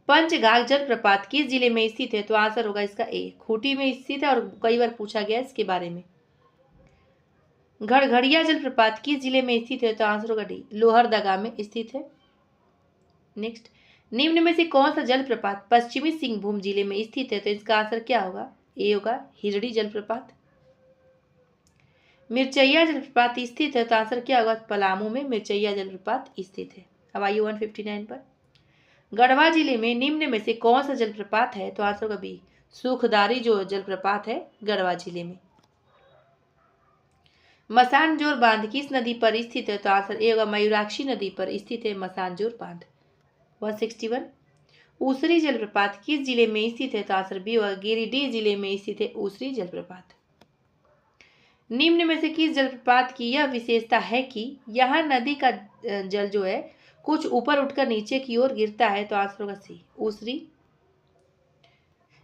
पंचघाघ जलप्रपात किस जिले में स्थित है? तो आंसर होगा इसका ए खूंटी में स्थित है और कई बार पूछा गया इसके बारे में। घड़घड़िया जलप्रपात किस जिले में स्थित है? तो आंसर होगा डी लोहरदगा में स्थित है। नेक्स्ट, निम्न में से कौन सा जलप्रपात पश्चिमी सिंहभूम जिले में स्थित है? तो इसका आंसर क्या होगा? ए होगा हिरडी जलप्रपात। मिर्चैया जलप्रपात स्थित है तो आंसर क्या होगा? पलामू में मिर्चैया जलप्रपात स्थित है। अब आइए 159 पर, गढ़वा जिले में निम्न में से कौन सा जलप्रपात है? तो आंसर होगा बी सुखदारी जो जलप्रपात है गढ़वा जिले में। मसानजोर बांध किस नदी पर स्थित है? तो आंसर ए होगा मयूराक्षी नदी पर स्थित है मसानजोर बांध। 161, ऊसरी जलप्रपात किस जिले में स्थित है? तो आंसर बी होगा गिरिडीह जिले में स्थित है ऊसरी जलप्रपात। निम्न में से किस जलप्रपात की यह विशेषता है कि यहां नदी का जल जो है कुछ ऊपर उठकर नीचे की ओर गिरता है? तो आंसर होगा सी ऊसरी।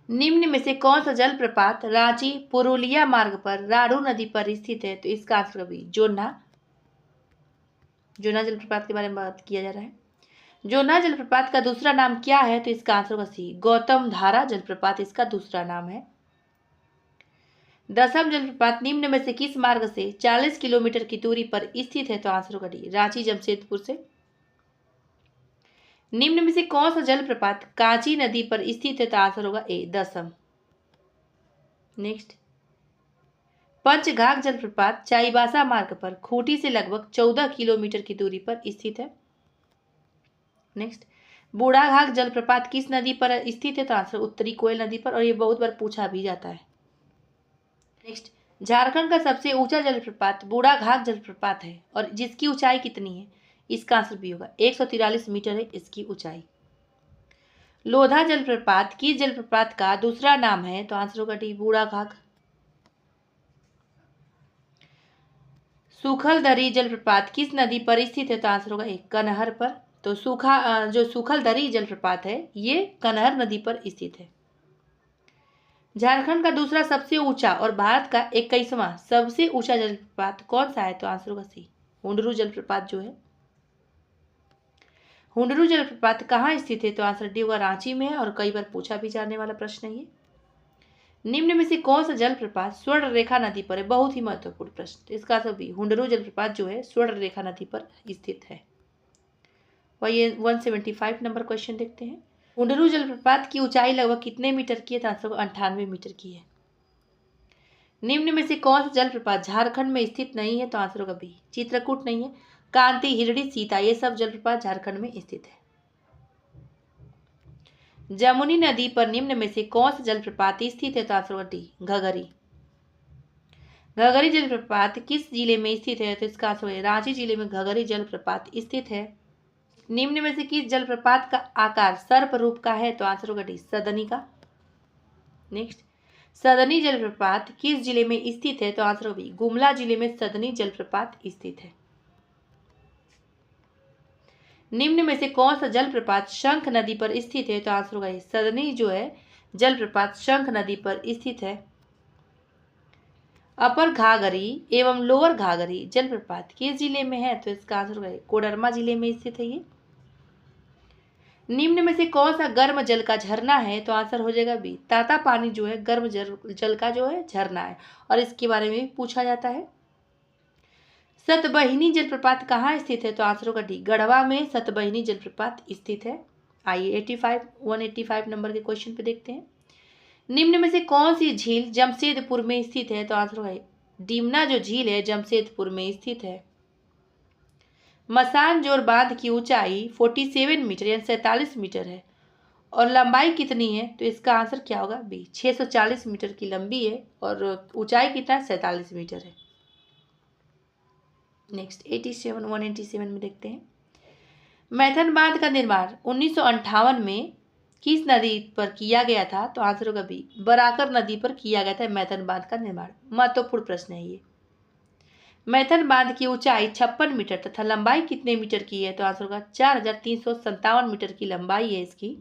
निम्न में से कौन सा जलप्रपात रांची पुरुलिया मार्ग पर राड़ू नदी पर स्थित है? तो इसका आंसर होगा बी जोन्ना। जोन्ना जलप्रपात के बारे में बात किया जा रहा है। जोन्ना जलप्रपात का दूसरा नाम क्या है? तो इसका आंसर होगा सी गौतम धारा जलप्रपात इसका दूसरा नाम है। दसम जलप्रपात निम्न में से किस मार्ग से 40 किलोमीटर की दूरी पर स्थित है? तो आंसर होगा डी रांची जमशेदपुर से। निम्न में से कौन सा जलप्रपात कांची नदी पर स्थित है? तो आंसर होगा ए दसम। नेक्स्ट, पंचघाघ जलप्रपात चाईबासा मार्ग पर खूंटी से लगभग 14 किलोमीटर की दूरी पर स्थित है। नेक्स्ट, बूढ़ाघाघ जलप्रपात किस नदी पर स्थित है? तो आंसर उत्तरी कोयल नदी पर, और ये बहुत बार पूछा भी जाता है। नेक्स्ट, झारखंड का सबसे ऊंचा जलप्रपात बूढ़ाघाघ जलप्रपात है और जिसकी ऊंचाई कितनी है? इसका आंसर भी होगा 143 मीटर है इसकी ऊंचाई। लोधा जलप्रपात किस जलप्रपात का दूसरा नाम है? तो आंसर होगा डी बूढ़ाघाघ। सूखलदरी जलप्रपात किस नदी पर स्थित है? तो आंसर होगा ए कनहर पर। तो जो सूखलदरी जलप्रपात है ये कनहर नदी पर स्थित है। झारखंड का दूसरा सबसे ऊंचा और भारत का 21वां सबसे ऊंचा जलप्रपात कौन सा है? तो आंसर होगा सी हुंडरू जलप्रपात जो है। हुंडरू जलप्रपात कहाँ स्थित है? तो आंसर डी होगा रांची में है और कई बार पूछा भी जाने वाला प्रश्न है ये। निम्न में से कौन सा जलप्रपात स्वर्ण रेखा नदी पर है? बहुत ही महत्वपूर्ण प्रश्न। इसका आंसर भी हुंडरू जलप्रपात जो है स्वर्ण रेखा नदी पर स्थित है। वही 175 नंबर क्वेश्चन देखते हैं, हुंडरू जलप्रपात की ऊंचाई लगभग कितने मीटर की है? तो आंसर 98 मीटर की है। निम्न में से कौन सा जलप्रपात झारखंड में स्थित नहीं है? तो आंसर होगा बी चित्रकूट नहीं है। कांति, हिरडी, सीता, ये सब जलप्रपात झारखंड में स्थित है। जमुनी नदी पर निम्न में से कौन सा जलप्रपात स्थित है? तो आंसर होगा डी, घघरी। घघरी जलप्रपात किस जिले में स्थित है? तो इसका आंसर है रांची जिले में घघरी जलप्रपात स्थित है। निम्न में से किस जलप्रपात का आकार सर्प रूप का है? तो आंसर होगा डी, सदनी का। नेक्स्ट, सदनी जलप्रपात किस जिले में स्थित है? तो आंसर होगा बी, गुमला जिले में सदनी जलप्रपात स्थित है। निम्न में से कौन सा जलप्रपात शंख नदी पर स्थित है? तो आंसर होगा सदनी जो है जलप्रपात शंख नदी पर स्थित है। अपर घाघरी एवं लोअर घाघरी जलप्रपात किस जिले में है? तो इसका आंसर होगा कोडरमा जिले में स्थित है ये। निम्न में से कौन सा गर्म जल का झरना है? तो आंसर हो जाएगा बी, ताता पानी जो है गर्म जल का जो है झरना है, और इसके बारे में भी पूछा जाता है। सतबहिनी जलप्रपात कहाँ स्थित है? तो आंसर होगा डी, गढ़वा में सतबहिनी जलप्रपात स्थित है। आइए 185 नंबर के क्वेश्चन पे देखते हैं। निम्न में से कौन सी झील जमशेदपुर में स्थित है? तो आंसर होगा डीमना जो झील है जमशेदपुर में स्थित है। मसान जोर बांध की ऊंचाई 47 मीटर यानी 47 मीटर है, और लंबाई कितनी है? तो इसका आंसर क्या होगा बी, 640 मीटर की लंबी है और ऊंचाई कितना है? 47 मीटर है। नेक्स्ट 187 में देखते हैं। मैथन बांध का निर्माण 1958 में किस नदी पर किया गया था? तो आंसर होगा बी, बराकर नदी पर किया गया था मैथन बांध का निर्माण। महत्वपूर्ण प्रश्न है ये। मैथन बांध की ऊंचाई 56 मीटर तथा लंबाई कितने मीटर की है? तो आंसर होगा 4357 मीटर की लंबाई है इसकी।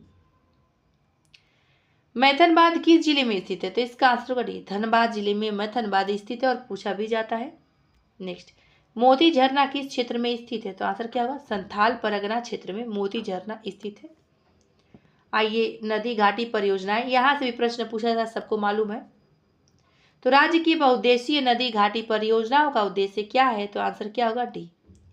मैथन बांध किस जिले में स्थित है? तो इसका आंसर होगा डी, धनबाद जिले में मैथन बांध स्थित है और पूछा भी जाता है। नेक्स्ट, मोती झरना किस क्षेत्र में स्थित है? तो आंसर क्या होगा, संथाल परगना क्षेत्र में मोती झरना स्थित है। आइए नदी घाटी परियोजनाएं, यहाँ से भी प्रश्न पूछा जाता है, सबको मालूम है। तो राज्य की बहुउद्देशीय नदी घाटी परियोजनाओं का उद्देश्य क्या है? तो आंसर क्या होगा डी,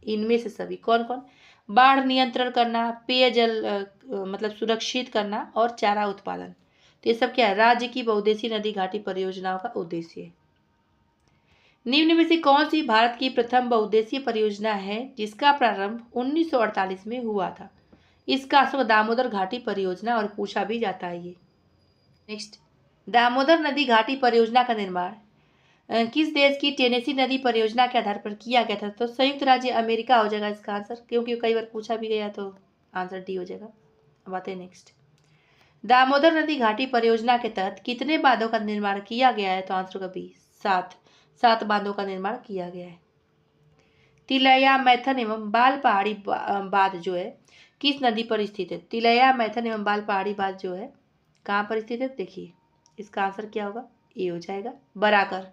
इनमें से सभी। कौन कौन? बाढ़ नियंत्रण करना, पेयजल मतलब सुरक्षित करना और चारा उत्पादन। तो ये सब क्या है? राज्य की बहुउद्देशीय नदी घाटी परियोजनाओं का उद्देश्य है। निम्न में से कौन सी भारत की प्रथम बहुउद्देशीय परियोजना है जिसका प्रारंभ 1948 में हुआ था? इसका आंसर दामोदर घाटी परियोजना, और पूछा भी जाता है ये। नेक्स्ट, दामोदर नदी घाटी परियोजना का निर्माण किस देश की टेनेसी नदी परियोजना के आधार पर किया गया था? तो संयुक्त राज्य अमेरिका हो जाएगा इसका आंसर, क्योंकि कई बार पूछा भी गया, तो आंसर डी हो जाएगा। अब आते हैं नेक्स्ट, दामोदर नदी घाटी परियोजना के तहत कितने बांधों का निर्माण किया गया है? तो आंसर होगा बी, 7 बांधों का निर्माण किया गया है। तिलैया, मैथन एवं बाल पहाड़ी बांध जो है किस नदी पर स्थित है? तिलैया, मैथन एवं बाल पहाड़ी बांध जो है कहाँ पर स्थित है? देखिए इसका आंसर क्या होगा, ए हो जाएगा, बराकर।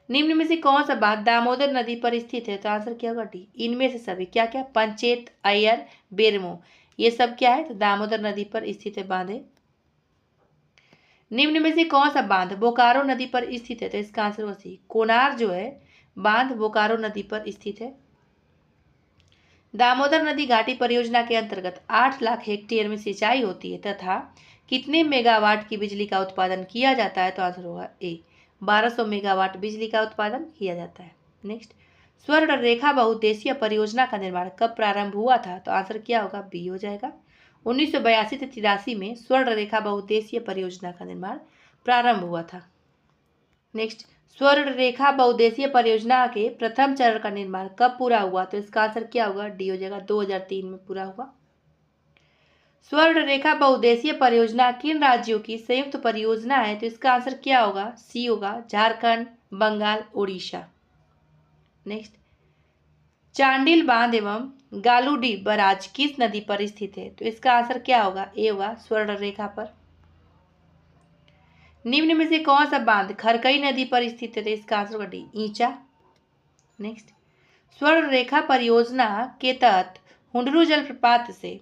निम्न में से कौन सा बांध दामोदर नदी पर स्थित है? तो आंसर क्या होगा डी, इनमें से सभी। क्या क्या? पंचेत, अय्यर, बेरमो, ये सब क्या है? तो दामोदर नदी पर स्थित है बांध है। निम्न में से कौन सा बांध बोकारो नदी पर स्थित है? तो इसका आंसर होगा सी, कोनार जो है बांध बोकारो नदी पर स्थित है। दामोदर नदी घाटी परियोजना के अंतर्गत 8 लाख हेक्टेयर में सिंचाई होती है तथा कितने मेगावाट की बिजली का उत्पादन किया जाता है? तो आंसर होगा ए, 1200 मेगावाट बिजली का उत्पादन किया जाता है। नेक्स्ट, स्वर्ण रेखा बहुउद्देशीय परियोजना का निर्माण कब प्रारंभ हुआ था? तो आंसर क्या होगा, बी हो जाएगा। 1982 से 83 में स्वर्ण रेखा बहुउद्देशीय परियोजना का निर्माण प्रारंभ हुआ था। नेक्स्ट, स्वर्ण रेखा बहुउद्देशीय परियोजना के प्रथम चरण का निर्माण कब पूरा हुआ? तो इसका आंसर क्या होगा, डी हो जाएगा, 2003 में पूरा हुआ। स्वर्ण रेखा बहुउद्देशीय परियोजना किन राज्यों की संयुक्त परियोजना है? तो इसका आंसर क्या होगा, सी होगा, झारखंड, बंगाल, उड़ीसा। नेक्स्ट, चांडिल बांध एवं गालूडी बराज किस नदी पर स्थित है? तो इसका आंसर क्या होगा, ए होगा, स्वर्ण रेखा पर। निम्न में से कौन सा बांध खरकई नदी पर स्थित है? तो इसका आंसर होगा डी, ईंचा। नेक्स्ट, स्वर्ण रेखा परियोजना के तहत हुंडरू जलप्रपात से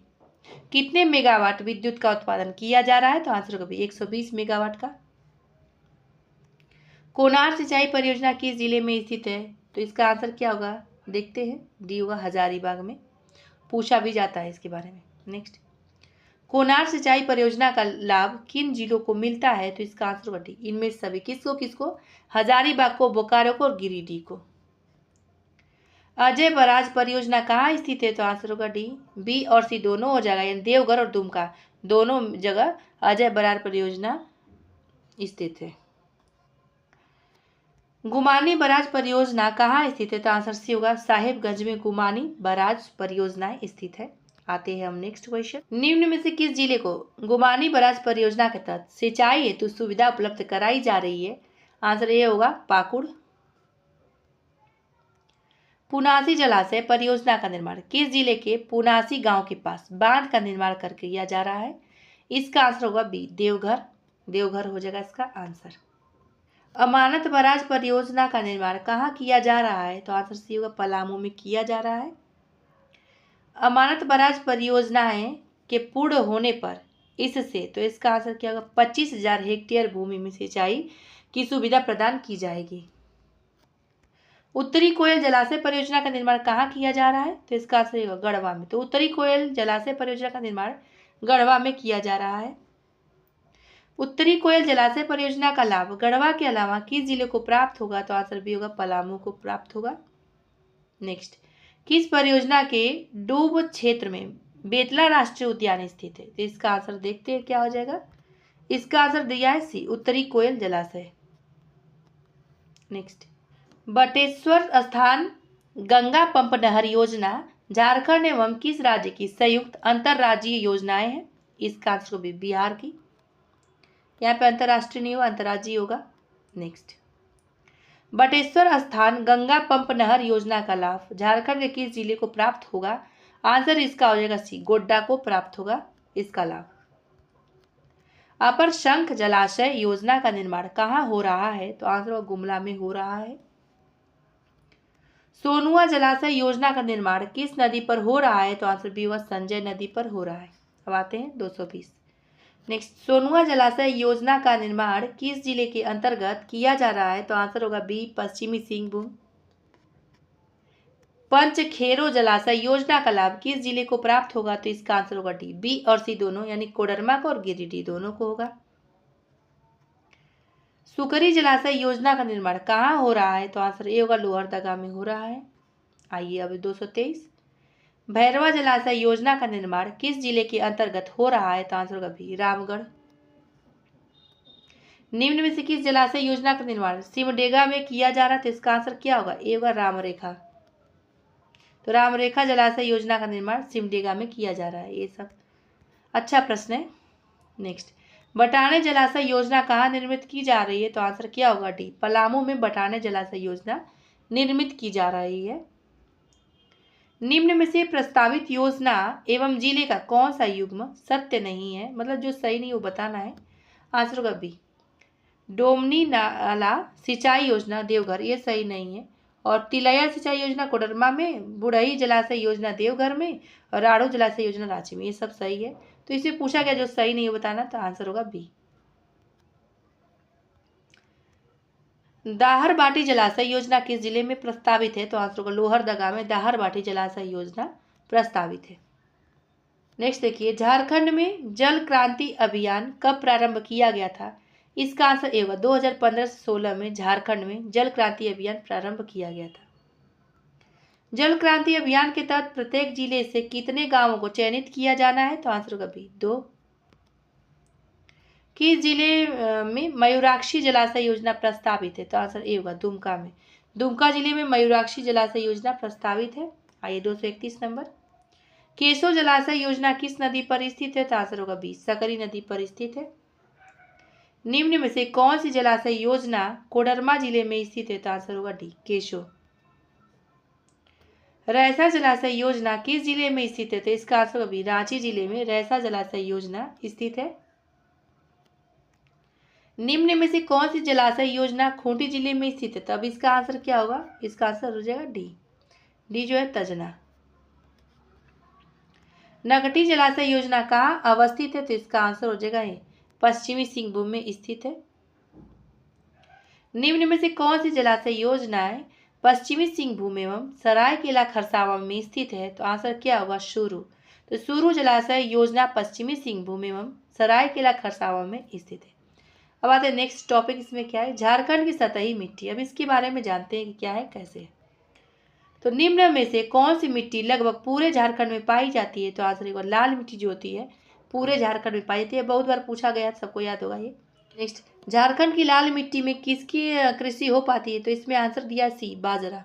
कितने मेगावाट विद्युत का उत्पादन किया जा रहा है? तो आंसर होगा बी, 120 मेगावाट का। कोनार सिंचाई परियोजना किस जिले में स्थित है? तो इसका आंसर क्या होगा, देखते हैं, डी होगा, हजारीबाग में। पूछा भी जाता है इसके बारे में। नेक्स्ट, कोनार सिंचाई परियोजना का लाभ किन जिलों को मिलता है? तो इसका आंसर होगा डी, इनमें सभी। किसको किसको? हजारीबाग को, बोकारो को और गिरिडीह को। अजय बराज परियोजना कहाँ स्थित है? तो आंसर होगा डी। बी और सी दोनों हो जाएगा, यानी देवघर और दुमका दोनों जगह अजय बराज परियोजना स्थित है। गुमानी बराज परियोजना कहाँ स्थित है? तो आंसर सी होगा, साहिबगंज में गुमानी बराज परियोजना स्थित है। आते हैं हम नेक्स्ट क्वेश्चन। निम्न में से किस जिले को गुमानी बराज परियोजना के तहत सिंचाई हेतु सुविधा उपलब्ध कराई जा रही है? आंसर ए होगा पाकुड़। पुनासी जलाशय परियोजना का निर्माण किस जिले के पुनासी गांव के पास बांध का निर्माण कर किया जा रहा है? इसका आंसर होगा बी, देवघर। देवघर हो जाएगा इसका आंसर। अमानत बराज परियोजना का निर्माण कहाँ किया जा रहा है? तो आंसर सी होगा, पलामू में किया जा रहा है। अमानत बराज परियोजनाएं के पूर्ण होने पर इससे, तो इसका आंसर क्या होगा, 25,000 हेक्टेयर भूमि में सिंचाई की सुविधा प्रदान की जाएगी। उत्तरी कोयल जलाशय परियोजना का निर्माण कहाँ किया जा रहा है? तो इसका आंसर होगा गढ़वा में। तो उत्तरी कोयल जलाशय परियोजना का निर्माण गढ़वा में किया जा रहा है। उत्तरी कोयल जलाशय परियोजना का लाभ गढ़वा के अलावा किस जिले को प्राप्त होगा? तो आंसर बी होगा, पलामू को प्राप्त होगा। नेक्स्ट, किस परियोजना के डूब क्षेत्र में बेतला राष्ट्रीय उद्यान स्थित है? तो इसका आंसर देखते हैं क्या हो जाएगा। इसका आंसर दिया है सी, उत्तरी कोयल जलाशय। नेक्स्ट, बटेश्वर स्थान गंगा पंप नहर योजना झारखंड एवं किस राज्य की संयुक्त अंतरराज्यीय योजनाएं हैं? इसका आंसर भी बिहार की। यहाँ पे अंतरराष्ट्रीय नहीं होगा, अंतरराज्यीय होगा। नेक्स्ट, बटेश्वर स्थान गंगा पंप नहर योजना का लाभ झारखंड के किस जिले को प्राप्त होगा? आंसर इसका हो जाएगा सी, गोड्डा को प्राप्त होगा इसका लाभ। अपर शंख जलाशय योजना का निर्माण कहाँ हो रहा है? तो आंसर गुमला में हो रहा है। सोनुआ जलाशय योजना का निर्माण किस नदी पर हो रहा है? तो आंसर बी होगा, संजय नदी पर हो रहा है। अब आते हैं 220। नेक्स्ट, सोनुआ जलाशय योजना का निर्माण किस जिले के अंतर्गत किया जा रहा है? तो आंसर होगा बी, पश्चिमी सिंहभूम। पंचखेरो जलाशय योजना का लाभ किस जिले को प्राप्त होगा? तो इसका आंसर होगा डी, बी और सी दोनों, यानी कोडरमा को और गिरिडीह दोनों को होगा। सुकरी जलाशय योजना का निर्माण कहाँ हो रहा है? तो आंसर ए होगा, लोहरदगा में हो रहा है। आइए अब 223। भैरवा जलाशय योजना का निर्माण किस जिले के अंतर्गत हो रहा है? तो आंसर होगा बी, रामगढ़। निम्न में से किस जलाशय योजना का निर्माण सिमडेगा में किया जा रहा है? तो इसका आंसर क्या होगा, ए होगा, रामरेखा। तो रामरेखा जलाशय योजना का निर्माण सिमडेगा में किया जा रहा है। ये सब अच्छा प्रश्न है। नेक्स्ट, बटाने जलाशय योजना कहाँ निर्मित की जा रही है? तो आंसर क्या होगा, डी, पलामू में बटाने जलाशय योजना निर्मित की जा रही है। निम्न में से प्रस्तावित योजना एवं जिले का कौन सा युग्म सत्य नहीं है? मतलब जो सही नहीं वो बताना है। आंसर होगा बी, डोमनी नाला सिंचाई योजना देवघर, ये सही नहीं है। और तिलैया सिंचाई योजना कोडरमा में, बुढ़ई जलाशय योजना देवघर में, और राड़ू जलाशय योजना रांची में, ये सब सही है। तो इसे पूछा गया जो सही नहीं है बताना, तो आंसर होगा बी। दाहरबाटी जलाशय योजना किस जिले में प्रस्तावित है? तो आंसर होगा लोहरदगा में दाहरबाटी जलाशय योजना प्रस्तावित है। नेक्स्ट देखिए, झारखंड में जल क्रांति अभियान कब प्रारंभ किया गया था? इसका आंसर ए होगा, 2015 से 16 में झारखंड में जल क्रांति अभियान प्रारंभ किया गया था। जल क्रांति अभियान के तहत प्रत्येक जिले से कितने गांवों को चयनित किया जाना है? तो आंसर होगा बी, 2। किस जिले में मयूराक्षी जलाशय योजना प्रस्तावित है? तो आंसर ए होगा, दुमका में। दुमका जिले में मयूराक्षी जलाशय योजना प्रस्तावित है। आइए 231 नंबर, केशो जलाशय योजना किस नदी पर स्थित है? तो आंसर होगा बी, सकरी नदी पर स्थित है। निम्न में से कौन सी जलाशय योजना कोडरमा जिले में स्थित है? तो आंसर होगा डी, केशो। रैसा जलाशय योजना किस जिले में स्थित है? तो इसका आंसर होगा बी, रांची जिले में रैसा जलाशय योजना स्थित है। निम्न में से कौन सी जलाशय योजना खूंटी जिले में स्थित है? तब इसका आंसर क्या होगा, इसका आंसर हो जाएगा डी, डी जो है तजना। नगटी जलाशय योजना कहाँ अवस्थित है? तो इसका आंसर हो जाएगा ए, पश्चिमी सिंहभूम में स्थित है। निम्न में से कौन सी जलाशय योजनाएं पश्चिमी सिंहभूम एवं सरायकेला खरसावां में स्थित है? तो आंसर क्या होगा, शुरू। तो शुरू जलाशय योजना पश्चिमी सिंहभूम एवं सरायकेला खरसावां में स्थित है। अब आते हैं नेक्स्ट टॉपिक, इसमें क्या है, झारखंड की सतही मिट्टी। अब इसके बारे में जानते हैं कि क्या है, कैसे है। तो निम्न में से कौन सी मिट्टी लगभग पूरे झारखंड में पाई जाती है? तो आंसर होगा लाल मिट्टी जो होती है पूरे झारखंड में पाई जाती है। बहुत बार पूछा गया, सबको याद होगा ये। नेक्स्ट, झारखंड की लाल मिट्टी में किसकी कृषि हो पाती है? तो इसमें आंसर दिया सी, बाजरा।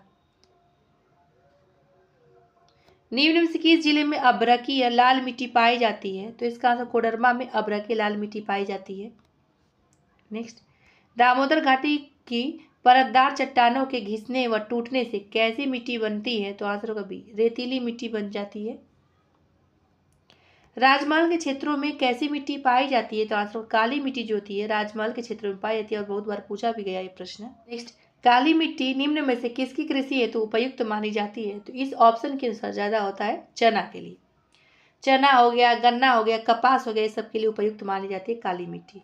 निम्न में से किस जिले में अभ्रकी या लाल मिट्टी पाई जाती है? तो इसका आंसर कोडरमा में अभ्रकी लाल मिट्टी पाई जाती है। नेक्स्ट, दामोदर घाटी की परतदार चट्टानों के घिसने व टूटने से कैसी मिट्टी बनती है? तो आंसर होगा बी, रेतीली मिट्टी बन जाती है। राजमहल के क्षेत्रों में कैसी मिट्टी पाई जाती है? तो आंसर काली मिट्टी जो होती है राजमहल के क्षेत्रों में पाई जाती है और बहुत बार पूछा भी गया ये प्रश्न। नेक्स्ट, काली मिट्टी निम्न में से किसकी कृषि हेतु उपयुक्त मानी जाती है? तो इस ऑप्शन के अनुसार ज्यादा होता है चना के लिए। चना हो गया, गन्ना हो गया, कपास हो गया, इस सब के लिए उपयुक्त मानी जाती है काली मिट्टी।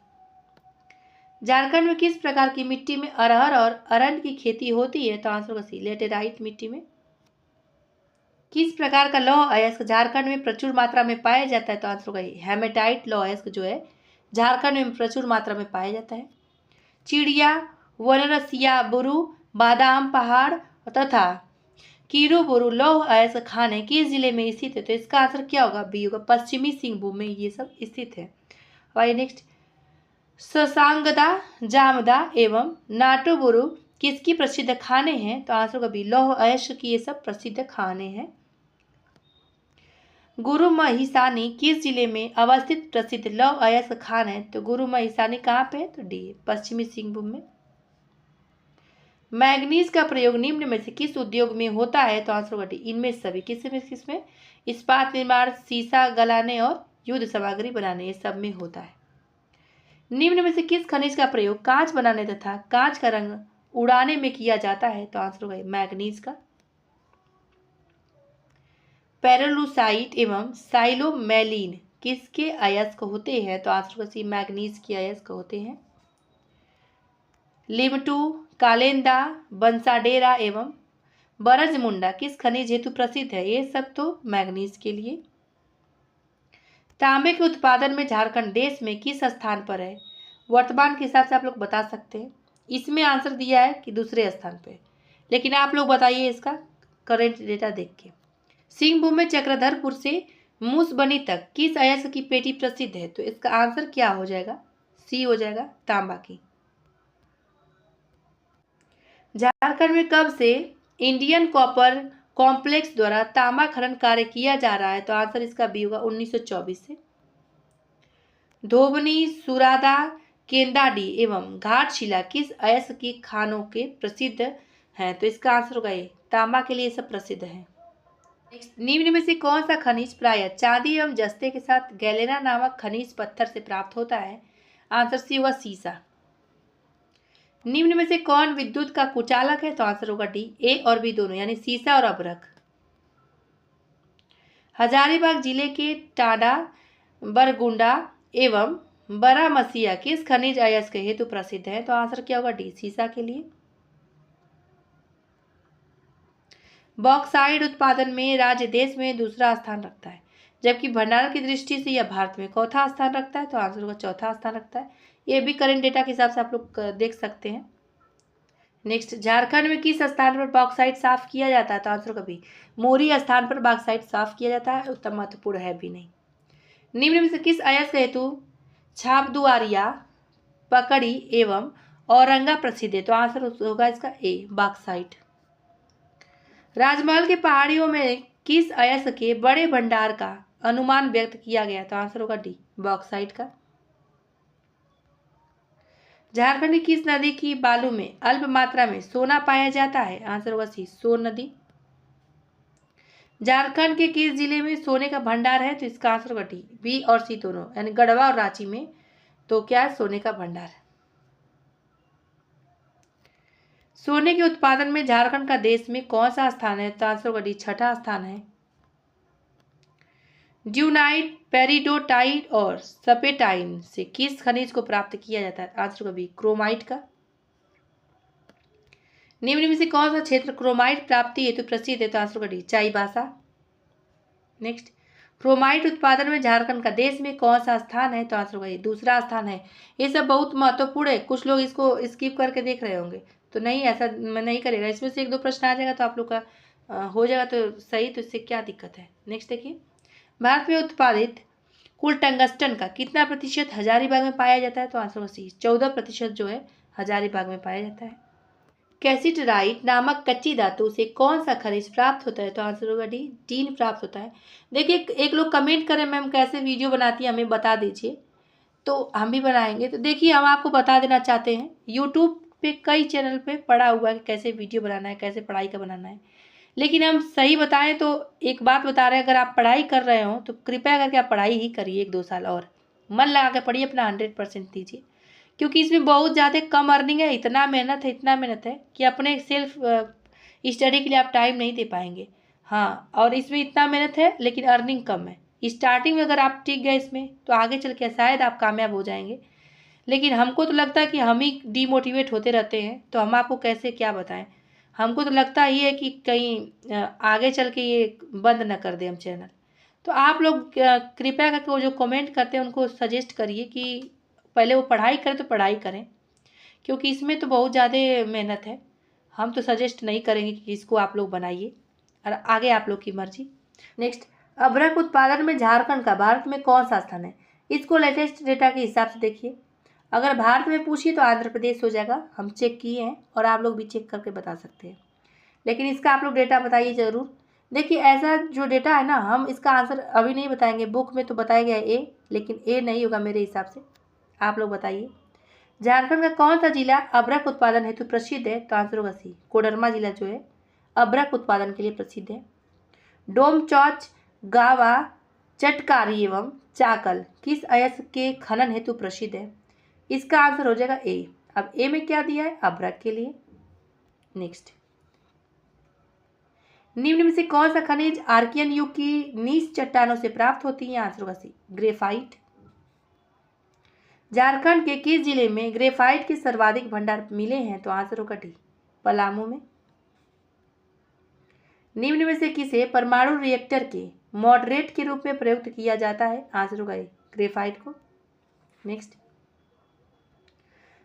झारखंड में किस प्रकार की मिट्टी में अरहर और अरहर की खेती होती है? तो आंसर होगा सी, लेटेराइट मिट्टी में। किस प्रकार का लौह अयस्क झारखंड में प्रचुर मात्रा में पाया जाता है? तो आंसर होगा हेमेटाइट लौह अयस्क जो है झारखंड में प्रचुर मात्रा में पाया जाता है। चिड़िया, वनरसिया बुरु, बादाम पहाड़ तथा कीरू लौह अयस्क खाने किस जिले में स्थित है? तो इसका आंसर क्या होगा? बी होगा, पश्चिमी सिंहभूम में ये सब स्थित है। और नेक्स्ट, ससांगदा, जामदा एवं नाटोबुरु किसकी प्रसिद्ध खाने हैं? तो आंसर होगा बी, लौह अयस्क की ये सब प्रसिद्ध खाने हैं। गुरुमहिसानी किस जिले में अवस्थित प्रसिद्ध लौह अयस्क खान है? तो गुरुमहिसानी कहाँ पे है? तो डी, पश्चिमी सिंहभूम में। मैग्नीज का प्रयोग निम्न में से किस उद्योग में होता है? तो आंसर होगा डी, इनमें सभी। किसमें? इस्पात निर्माण, शीशा गलाने और युद्ध सामग्री बनाने, ये सब में होता है। निम्न में से किस खनिज का प्रयोग कांच बनाने तथा कांच का रंग उड़ाने में किया जाता है? तो आंसर होगा मैग्नीज का। पेरोलुसाइट एवं साइलोमेलिन किसके अयस्क होते हैं? तो आंसर होगा सी, मैग्नीज के अयस्क होते हैं। लिमटू, कालेंदा, बंसाडेरा एवं बरजमुंडा किस खनिज हेतु प्रसिद्ध है? ये सब तो मैग्नीज के लिए। तांबे के उत्पादन में झारखंड देश में किस स्थान पर है? वर्तमान के हिसाब से आप लोग बता सकते हैं। इसमें आंसर दिया है कि दूसरे स्थान पे, लेकिन आप लोग बताइए इसका करेंट डेटा देख के। सिंहभूम में चक्रधरपुर से मूसबनी तक किस अयस्क की पेटी प्रसिद्ध है? तो इसका आंसर क्या हो जाएगा? सी हो जाएगा, तांबा की। झारखंड में कब से इंडियन कॉपर कॉम्प्लेक्स द्वारा तांबा खनन कार्य किया जा रहा है? तो आंसर इसका बी होगा, 1924 से। धोबनी, सुरादा, केंदाडी एवं घाटशिला किस अयस्क की खानों के प्रसिद्ध हैं? तो इसका आंसर होगा ये, तांबा के लिए सब प्रसिद्ध है। निम्न में से कौन सा खनिज प्रायः चांदी एवं जस्ते के साथ गैलेना नामक खनिज पत्थर से प्राप्त होता है? आंसर सी होगा, सीसा। निम्न में से कौन विद्युत का कुचालक है? तो आंसर होगा डी, ए और बी दोनों, यानी सीसा और अभ्रक। हजारीबाग जिले के टाडा, बरगुंडा एवं बरामसिया किस खनिज अयस्क हेतु प्रसिद्ध है? तो आंसर क्या होगा? डी, सीसा के लिए। बॉक्साइड उत्पादन में राज्य देश में दूसरा स्थान रखता है, जबकि भंडारण की दृष्टि से यह भारत में चौथा स्थान रखता है। तो आंसर होगा चौथा स्थान रखता है। ये भी करंट डेटा के हिसाब से आप लोग देख सकते हैं। नेक्स्ट, झारखंड में किस स्थान पर बॉक्साइट साफ किया जाता है? तो आंसर होगा बी, मोरी स्थान पर बॉक्साइट साफ किया जाता है। उतना महत्वपूर्ण है भी नहीं। निम्न में से किस अयस्क हेतु छापदुआरिया, पकड़ी एवं औरंगा प्रसिद्ध है? तो आंसर होगा इसका ए, बॉक्साइट। राजमहल के पहाड़ियों में किस अयस्क के बड़े भंडार का अनुमान व्यक्त किया गया? तो आंसर होगा डी, बॉक्साइट का। झारखंड की किस नदी की बालू में अल्प मात्रा में सोना पाया जाता है? आंसर होगा सी, सोन नदी। झारखंड के किस जिले में सोने का भंडार है? तो इसका आंसर होगा डी, बी और सी दोनों, यानी गढ़वा और रांची में। तो क्या है? सोने का भंडार है। सोने के उत्पादन में झारखंड का देश में कौन सा स्थान है? तो आंसर होगा डी, छठा स्थान है। ड्यूनाइट, पेरिडोटाइट और सपेटाइन से किस खनिज को प्राप्त किया जाता है? आंसर होगा बी, क्रोमाइट का। निम्न में से कौन सा क्षेत्र क्रोमाइट प्राप्ति हेतु प्रसिद्ध है? तो आंसर होगा डी, चाईबासा। नेक्स्ट, क्रोमाइट उत्पादन में झारखंड का देश में कौन सा स्थान है? तो आंसर होगा दूसरा स्थान है। ये सब बहुत महत्वपूर्ण है, कुछ लोग इसको स्किप करके देख रहे होंगे, तो नहीं, ऐसा नहीं करेगा। इसमें से एक दो प्रश्न आ जाएगा तो आप लोग का हो जाएगा तो सही, तो इससे क्या दिक्कत है। नेक्स्ट देखिए, भारत में उत्पादित कुल टंगस्टन का कितना प्रतिशत हजारीबाग में पाया जाता है, तो आंसर होगा सी 14% जो है हजारीबाग में पाया जाता है। कैसिटराइट नामक कच्ची धातु से कौन सा खनिज प्राप्त होता है, तो आंसर होगा डी टीन प्राप्त होता है। देखिए एक लोग कमेंट करें मैम कैसे वीडियो बनाती है हमें बता दीजिए, तो हम भी बनाएंगे। तो देखिए हम आपको बता देना चाहते हैं, यूट्यूब पे कई चैनल पे पढ़ा हुआ है कि कैसे वीडियो बनाना है, कैसे पढ़ाई का बनाना है, लेकिन हम सही बताएं तो एक बात बता रहे हैं, अगर आप पढ़ाई कर रहे हो तो कृपया करके आप पढ़ाई ही करिए, 1-2 साल और मन लगा के पढ़िए, अपना 100% दीजिए, क्योंकि इसमें बहुत ज़्यादा कम अर्निंग है। इतना मेहनत है कि अपने सेल्फ स्टडी के लिए आप टाइम नहीं दे पाएंगे। हाँ, और इसमें इतना मेहनत है लेकिन अर्निंग कम है। स्टार्टिंग में अगर आप टिक गए इसमें तो आगे चल के शायद आप कामयाब हो जाएंगे, लेकिन हमको तो लगता है कि हम ही डीमोटिवेट होते रहते हैं, तो हम आपको कैसे क्या बताएं। हमको तो लगता ही है कि कहीं आगे चल के ये बंद ना कर दें हम चैनल। तो आप लोग कृपया करके वो जो कमेंट करते हैं उनको सजेस्ट करिए कि पहले वो पढ़ाई करें तो पढ़ाई करें, क्योंकि इसमें तो बहुत ज़्यादा मेहनत है। हम तो सजेस्ट नहीं करेंगे कि इसको आप लोग बनाइए, और आगे आप लोग की मर्जी। नेक्स्ट, अभ्रक उत्पादन में झारखंड का भारत में कौन सा स्थान है, इसको लेटेस्ट डेटा के हिसाब से देखिए। अगर भारत में पूछिए तो आंध्र प्रदेश हो जाएगा, हम चेक किए हैं और आप लोग भी चेक करके बता सकते हैं, लेकिन इसका आप लोग डेटा बताइए ज़रूर। देखिए ऐसा जो डेटा है ना, हम इसका आंसर अभी नहीं बताएंगे, बुक में तो बताया गया है ए, लेकिन ए नहीं होगा मेरे हिसाब से। आप लोग बताइए, झारखंड का कौन सा जिला अभ्रक उत्पादन हेतु प्रसिद्ध है, तो आंसर होगा सी कोडरमा जिला जो है अभ्रक उत्पादन के लिए प्रसिद्ध है। डोमचौच, गावा, चटकारी एवं चाकल किस अयस्क के खनन हेतु प्रसिद्ध है, इसका आंसर हो जाएगा ए। अब ए में क्या दिया है, अभ्रक के लिए। नेक्स्ट, निम्न में से कौन सा खनिज आर्कियन युग की नीच चट्टानों से प्राप्त होती है, आंसर होगा सी ग्रेफाइट। झारखंड के किस जिले में ग्रेफाइट के सर्वाधिक भंडार मिले हैं, तो आंसर होगा डी पलामू में। निम्न में से किसे परमाणु रिएक्टर के मॉडरेट के रूप में प्रयुक्त किया जाता है, आंसर होगा ए ग्रेफाइट को। नेक्स्ट,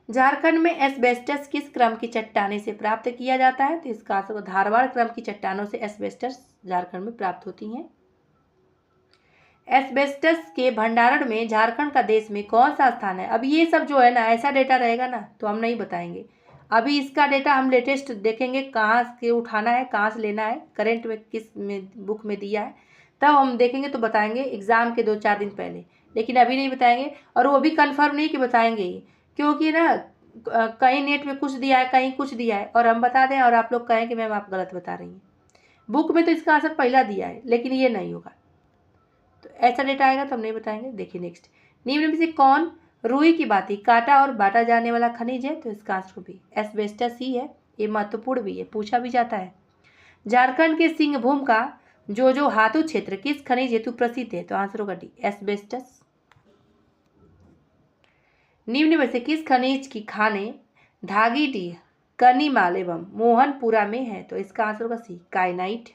झारखंड में एस्बेस्टस किस क्रम की चट्टाने से प्राप्त किया जाता है, तो इसका आंसर धारवाड़ क्रम की चट्टानों से एस्बेस्टस झारखंड में प्राप्त होती हैं। एस्बेस्टस के भंडारण में झारखंड का देश में कौन सा स्थान है। अब ये सब जो है ना ऐसा डेटा रहेगा ना तो हम नहीं बताएंगे, अभी इसका डेटा हम लेटेस्ट देखेंगे कहाँ से उठाना है, कहाँ से लेना है, करंट में किस में बुक में दिया है, तब हम देखेंगे तो बताएंगे एग्ज़ाम के 2-4 दिन पहले, लेकिन अभी नहीं बताएंगे। और वो भी कंफर्म नहीं कि बताएंगे ही, क्योंकि ना कहीं नेट में कुछ दिया है, कहीं कुछ दिया है, और हम बता दें और आप लोग कहें कि मैम आप गलत बता रही हैं। बुक में तो इसका आंसर पहला दिया है, लेकिन ये नहीं होगा, तो ऐसा डेटा आएगा तो हम नहीं बताएंगे। देखिए नेक्स्ट, निम्न में से कौन रुई की भांति काटा और बांटा जाने वाला खनिज है, तो इसका आंसर भी एस्बेस्टस ही है। ये महत्वपूर्ण भी है, पूछा भी जाता है। झारखंड के सिंहभूम का जो हाथू क्षेत्र किस खनिज हेतु प्रसिद्ध है, तो आंसर होगा डी एस्बेस्टस। निम्न में से किस खनिज की खाने धागीडीह, कनीमाल एवं मोहनपुरा में है, तो इसका आंसर होगा सी काइनाइट।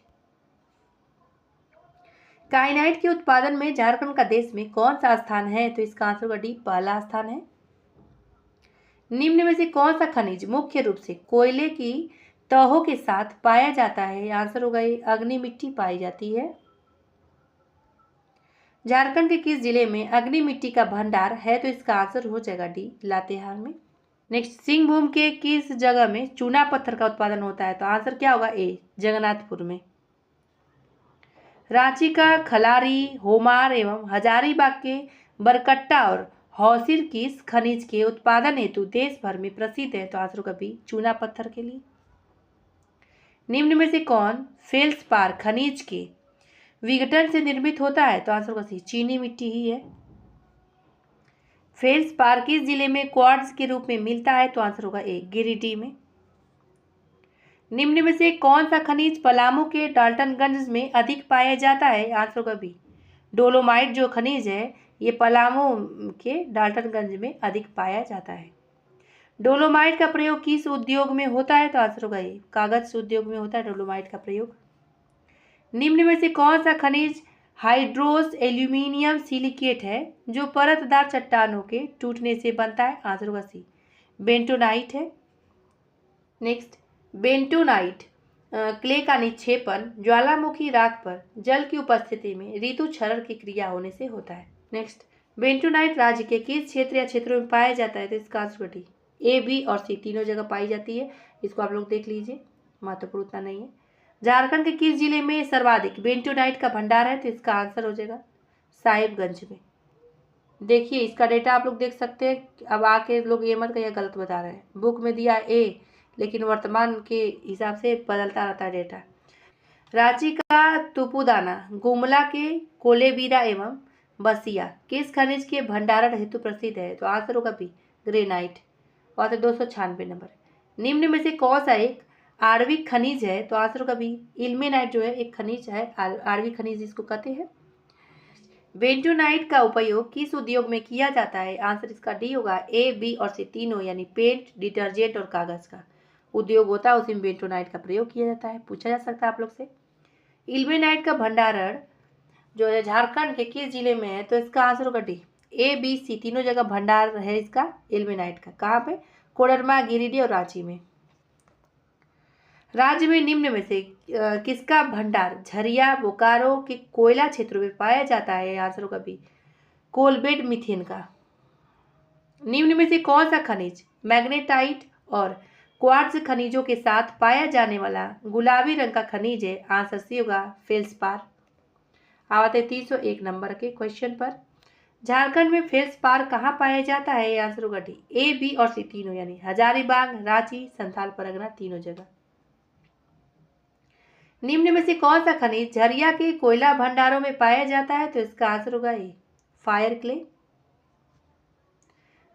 काइनाइट के उत्पादन में झारखंड का देश में कौन सा स्थान है, तो इसका आंसर होगा डी पहला स्थान है। निम्न में से कौन सा खनिज मुख्य रूप से कोयले की तहों के साथ पाया जाता है, आंसर होगा ये अग्नि मिट्टी पाई जाती है। झारखंड के किस जिले में अग्नि मिट्टी का भंडार है, तो इसका आंसर हो जाएगा डी लातेहार में। नेक्स्ट, सिंहभूम के किस जगह में चूना पत्थर का उत्पादन होता है, तो आंसर क्या होगा ए जगन्नाथपुर में। रांची का खलारी, होमार एवं हजारीबाग के बरकट्टा और हौसिर किस खनिज के उत्पादन हेतु देश भर में प्रसिद्ध है, तो आंसर होगा बी चूना पत्थर के लिए। निम्न में से कौन फेल्सपार खनिज के विघटन से निर्मित होता है, तो आंसर होगा सी चीनी मिट्टी ही है। फेल्सपार किस जिले में क्वार्ट्ज के रूप में मिलता है, तो आंसर होगा ए गिरिडीह में। निम्न में से कौन सा खनिज पलामू के डाल्टनगंज में अधिक पाया जाता है, आंसर होगा बी डोलोमाइट। जो खनिज है ये पलामू के डाल्टनगंज में अधिक पाया जाता है। डोलोमाइट का प्रयोग किस उद्योग में होता है, तो आंसर होगा ए कागज उद्योग में होता है डोलोमाइट का प्रयोग। निम्न में से कौन सा खनिज हाइड्रोस एल्यूमिनियम सिलिकेट है जो परतदार चट्टानों के टूटने से बनता है, आंसर होगा सी बेंटोनाइट है। नेक्स्ट, बेंटोनाइट क्ले का निक्षेपण ज्वालामुखी राख पर जल की उपस्थिति में ऋतु क्षरण की क्रिया होने से होता है। नेक्स्ट, बेंटोनाइट राज्य के किस क्षेत्र या क्षेत्रों में पाया जाता है? तो इसका आंसर डी, ए, बी और सी तीनों जगह पाई जाती है। इसको आप लोग देख लीजिए, महत्वपूर्ण उतना नहीं है। झारखंड के किस जिले में सर्वाधिक बेंटोनाइट का भंडार है? तो इसका आंसर हो जाएगा साहिबगंज में। देखिए इसका डेटा आप लोग देख सकते हैं। अब आके लोग ये मत कहिए गलत बता रहे हैं, बुक में दिया ए लेकिन वर्तमान के हिसाब से बदलता रहता है डेटा। रांची का तुपुदाना, गुमला के कोलेबीरा एवं बसिया किस खनिज के भंडारण हेतु प्रसिद्ध है? तो आंसर होगा बी, ग्रेनाइट। और 296 नंबर, निम्न में से कौन सा एक आणविक खनिज है? तो आंसर होगा बी, इल्मेनाइट जो है एक खनिज है, आणविक खनिज जिसको कहते हैं। बेंटोनाइट का उपयोग किस उद्योग में किया जाता है? आंसर इसका डी होगा, ए, बी और सी तीनों, यानी पेंट, डिटर्जेंट और कागज का उद्योग होता है उसी में बेंटोनाइट का प्रयोग किया जाता है। पूछा जा सकता है आप लोग से। इल्मेनाइट का भंडारण जो है झारखंड के किस जिले में है? तो इसका आंसर होगा डी, ए, बी, सी तीनों जगह भंडार है इसका इल्मेनाइट का। कहाँ पे? कोडरमा, गिरिडीह और रांची में। राज्य में निम्न में से किसका भंडार झरिया बोकारो के कोयला क्षेत्रों में पाया जाता है? आंसर होगा बी, कोलबेड मीथेन का। निम्न में से कौन सा खनिज मैग्नेटाइट और क्वार्ट्ज खनिजों के साथ पाया जाने वाला गुलाबी रंग का खनिज है? आंसर सी होगा, फेल्सपार। आते 301 नंबर के क्वेश्चन पर। झारखंड में फेल्सपार कहाँ पाया जाता है? आंसर होगा डी, ए, बी और सी तीनों, यानी हजारीबाग, रांची, संथाल परगना तीनों जगह। निम्न में से कौन सा खनिज झरिया के कोयला भंडारों में पाया जाता है? तो इसका आंसर होगा ए, फायर क्ले।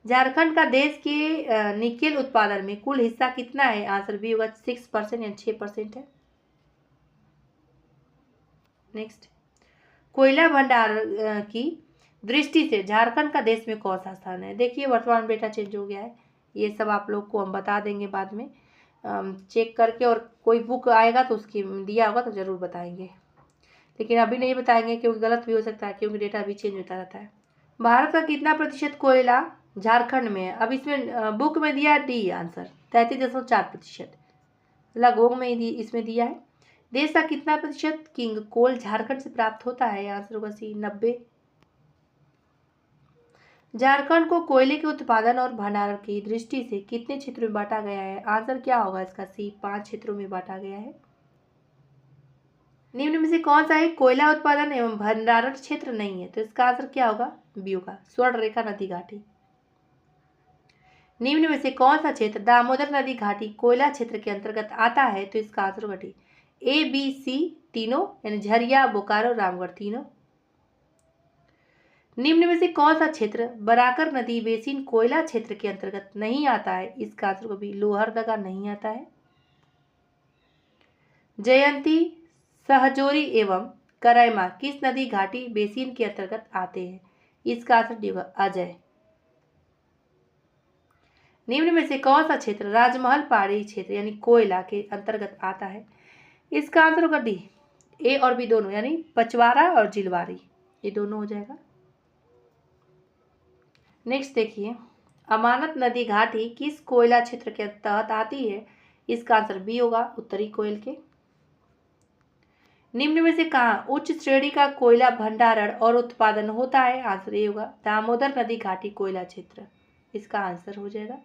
झारखंड का देश के निकेल उत्पादन में कुल हिस्सा कितना है? आंसर बी होगा 6% या 6% है। नेक्स्ट, कोयला भंडार की दृष्टि से झारखंड का देश में कौन सा स्थान है? देखिए वर्तमान डेटा चेंज हो गया है, ये सब आप लोग को हम बता देंगे बाद में चेक करके, और कोई बुक आएगा तो उसकी दिया होगा तो ज़रूर बताएंगे, लेकिन अभी नहीं बताएंगे क्योंकि गलत भी हो सकता है, क्योंकि डेटा अभी चेंज होता रहता है। भारत का कितना प्रतिशत कोयला झारखंड में है? अब इसमें बुक में दिया डी आंसर 33.4%, लगभग में ही इसमें दिया है। देश का कितना प्रतिशत किंग कोल झारखंड से प्राप्त होता है? आंसर होगा सी, 90। झारखंड को कोयले के उत्पादन और भंडारण की दृष्टि से कितने क्षेत्रों में बांटा गया है? आंसर क्या होगा इसका? सी, 5 क्षेत्रों में बांटा गया है। निम्न में से कौन सा एक कोयला उत्पादन एवं भंडारण क्षेत्र नहीं है? तो इसका आंसर क्या होगा? बी होगा, स्वर्ण रेखा नदी घाटी। निम्न में से कौन सा क्षेत्र दामोदर नदी घाटी कोयला क्षेत्र के अंतर्गत आता है? तो इसका आंसर होगा डी, ए, बी, सी तीनों, यानी झरिया, बोकारो, रामगढ़ तीनों। निम्न में से कौन सा क्षेत्र बराकर नदी बेसिन कोयला क्षेत्र के अंतर्गत नहीं आता है? इसका आंसर भी लोहरदगा नहीं आता है। जयंती, सहजोरी एवं करैमा किस नदी घाटी बेसिन के अंतर्गत आते हैं? इसका आंसर डी होगा, अजय। निम्न में से कौन सा क्षेत्र राजमहल पहाड़ी क्षेत्र यानी कोयला के अंतर्गत आता है? इसका आंसर होगा डी, ए और बी दोनों, यानी पचवारा और जिलवारी, ये दोनों हो जाएगा। नेक्स्ट देखिए, अमानत नदी घाटी किस कोयला क्षेत्र के तहत आती है? इसका आंसर बी होगा, उत्तरी कोयल के। निम्न में से कहाँ उच्च श्रेणी का कोयला भंडारण और उत्पादन होता है? आंसर ए होगा, दामोदर नदी घाटी कोयला क्षेत्र, इसका आंसर हो जाएगा।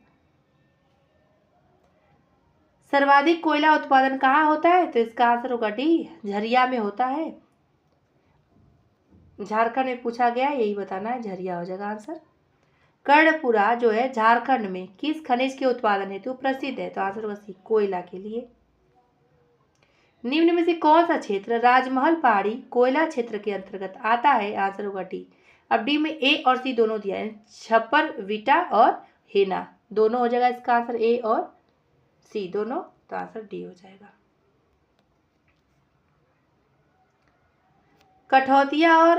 सर्वाधिक कोयला उत्पादन कहाँ होता है? तो इसका आंसर होगा डी, झरिया में होता है। झारखंड में पूछा गया, यही बताना है, झरिया हो जाएगा आंसर। कर्णपुरा जो है झारखंड में किस खनिज के उत्पादन हेतु प्रसिद्ध है? तो आंसर होगा सी, कोयला के लिए। निम्न में से कौन सा क्षेत्र राजमहल पहाड़ी कोयला क्षेत्र के अंतर्गत आता है? आंसर होगा डी। अब डी में ए और सी दोनों दिया है, छप्पर विटा और हेना दोनों हो जाएगा, इसका आंसर ए और सी दोनों, तो आंसर डी हो जाएगा। कठौतिया और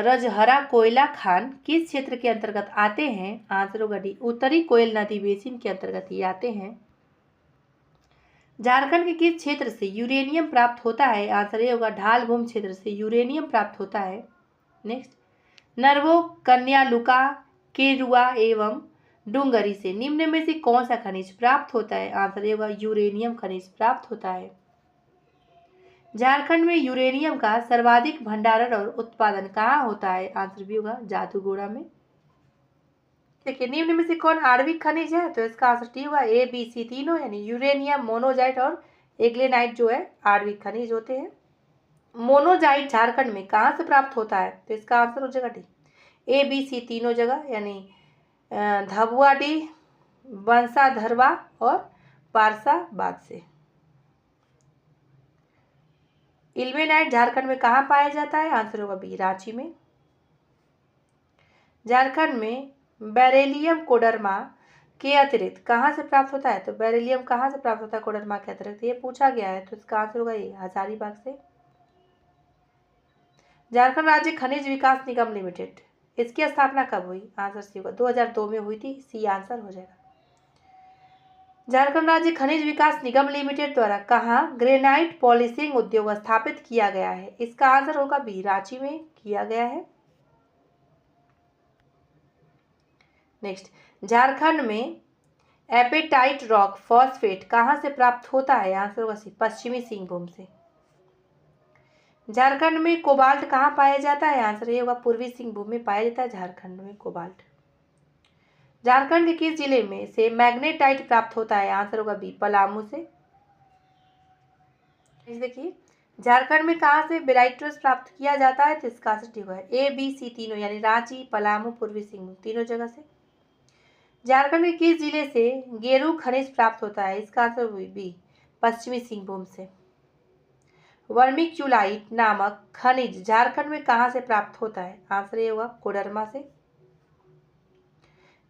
रजहरा कोयला खान किस क्षेत्र के अंतर्गत आते हैं? आंसर होगा डी, उत्तरी कोयल नदी बेसिन के अंतर्गत ये आते हैं। झारखंड के किस क्षेत्र से यूरेनियम प्राप्त होता है? आंसर ए होगा, ढालभूमि क्षेत्र से यूरेनियम प्राप्त होता है। नेक्स्ट, नरवो, कन्यालुका, केरुआ एवं डूंगरी से निम्न में से कौन सा खनिज प्राप्त होता है? आंसर ए होगा, यूरेनियम खनिज प्राप्त होता है। झारखंड में यूरेनियम का सर्वाधिक भंडारण और उत्पादन कहाँ होता है? आंसर भी होगा जादूगोड़ा में। देखिए, निम्न में से कौन आणविक खनिज है? तो इसका आंसर टी होगा, ए बी सी तीनों, यानी यूरेनियम, मोनोजाइट और एग्लेनाइट जो है आणविक खनिज होते हैं। मोनोजाइट झारखंड में कहाँ से प्राप्त होता है? तो इसका आंसर हो जाएगा डी, ए बी सी तीनों जगह, यानी धबुआडी, बंसाधरवा और पारसाबाद से। इल्मेनाइट झारखंड में कहाँ पाया जाता है? आंसर होगा बी, रांची में। झारखंड में बेरिलियम कोडरमा के अतिरिक्त कहाँ से प्राप्त होता है? तो बेरिलियम कहाँ से प्राप्त होता है कोडरमा के अतिरिक्त? ये पूछा गया है, तो इसका आंसर होगा ये, हजारीबाग से। झारखंड राज्य खनिज विकास निगम लिमिटेड, इसकी स्थापना कब हुई? आंसर सी होगा, 2002 में हुई थी, सी आंसर हो जाएगा। झारखंड राज्य खनिज विकास निगम लिमिटेड द्वारा कहाँ ग्रेनाइट पॉलिशिंग उद्योग स्थापित किया गया है? इसका आंसर होगा बी, रांची में किया गया है। नेक्स्ट, झारखंड में एपेटाइट रॉक फॉस्फेट कहाँ से प्राप्त होता है? आंसर होगा सी, पश्चिमी सिंहभूम से। झारखंड में कोबाल्ट कहाँ पाया जाता है? आंसर ये होगा, पूर्वी सिंहभूम में पाया जाता है झारखंड में कोबाल्ट। झारखंड के किस जिले में से मैग्नेटाइट प्राप्त होता है? आंसर होगा बी, पलामू से। देखिए, झारखंड में कहाँ से बेराइट्रस प्राप्त किया जाता है? तो इसका आंसर ठीक है, ए बी सी तीनों, यानी रांची, पलामू, पूर्वी सिंहभूम तीनों जगह से। झारखंड के किस जिले से गेरू खनिज प्राप्त होता है? इसका आंसर बी, पश्चिमी सिंहभूम से। वर्मिक्यूलाइट नामक खनिज झारखंड में कहाँ से प्राप्त होता है? आंसर ये होगा, कोडरमा से।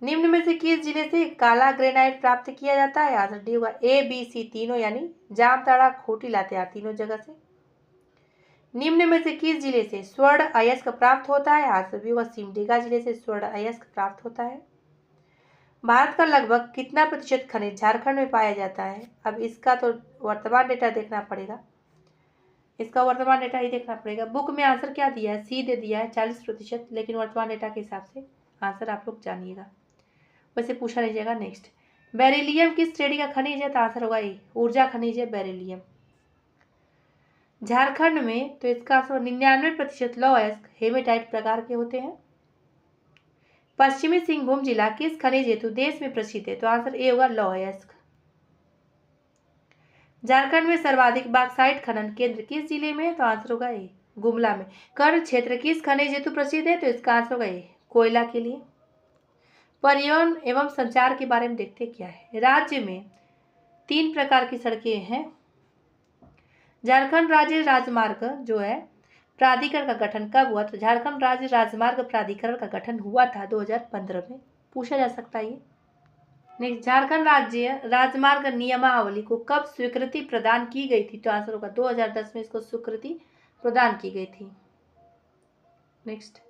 निम्न में से किस जिले से काला ग्रेनाइट प्राप्त किया जाता है? आंसर डी होगा, ए बी सी तीनों, यानी जामताड़ा, खूंटी, लातेहार तीनों जगह से। निम्न में से किस जिले से स्वर्ण अयस्क प्राप्त होता है? आंसर भी होगा, सिमडेगा जिले से स्वर्ण अयस्क प्राप्त होता है। भारत का लगभग कितना प्रतिशत खनिज झारखंड में पाया जाता है? अब इसका तो वर्तमान डेटा देखना पड़ेगा, इसका वर्तमान डेटा ही देखना पड़ेगा। बुक में आंसर क्या दिया है? सी दे दिया है 40%, लेकिन वर्तमान डेटा के हिसाब से आंसर आप लोग जानिएगा, वैसे पूछा नहीं जाएगा। नेक्स्ट, बेरिलियम किस श्रेणी का खनिज है? तो आंसर होगा ए, ऊर्जा खनिज है बेरिलियम। झारखंड में तो इसका आंसर 99% लौह अयस्क हेमेटाइट प्रकार के होते हैं। पश्चिमी सिंहभूम जिला किस खनिज हेतु देश में प्रसिद्ध है? तो आंसर ए होगा, लौह अयस्क। झारखंड में सर्वाधिक बॉक्साइट खनन केंद्र किस जिले में है? तो आंसर होगा ए, गुमला में। कर्ण क्षेत्र किस खनिज हेतु प्रसिद्ध है? तो इसका आंसर होगा ए, कोयला के लिए। परिवहन एवं संचार के बारे में देखते क्या है। राज्य में 3 प्रकार की सड़कें हैं। झारखंड राज्य राजमार्ग जो है प्राधिकरण का गठन कब हुआ? तो झारखंड राज्य राजमार्ग प्राधिकरण का गठन हुआ था 2015 में, पूछा जा सकता है ये। नेक्स्ट, झारखंड राज्य राजमार्ग नियमावली को कब स्वीकृति प्रदान की गई थी? तो आंसर होगा 2010 में इसको स्वीकृति प्रदान की गई थी। नेक्स्ट,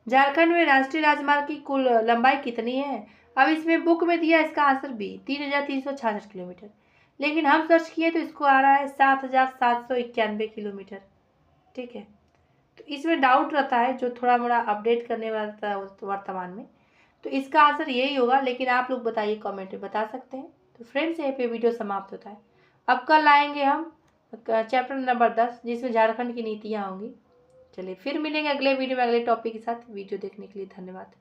झारखंड में राष्ट्रीय राजमार्ग की कुल लंबाई कितनी है? अब इसमें बुक में दिया इसका आंसर बी, 3366 किलोमीटर, लेकिन हम सर्च किए तो इसको आ रहा है 7791 किलोमीटर। ठीक है, तो इसमें डाउट रहता है, जो थोड़ा मोड़ा अपडेट करने वाला था वर्तमान में, तो इसका आंसर यही होगा, लेकिन आप लोग बताइए, कमेंट में बता सकते हैं। तो फ्रेंड्स, यहीं पे वीडियो समाप्त होता है। अब कल आएंगे हम चैप्टर नंबर 10, जिसमें झारखंड की नीतियाँ होंगी। चलिए फिर मिलेंगे अगले वीडियो में अगले टॉपिक के साथ। वीडियो देखने के लिए धन्यवाद।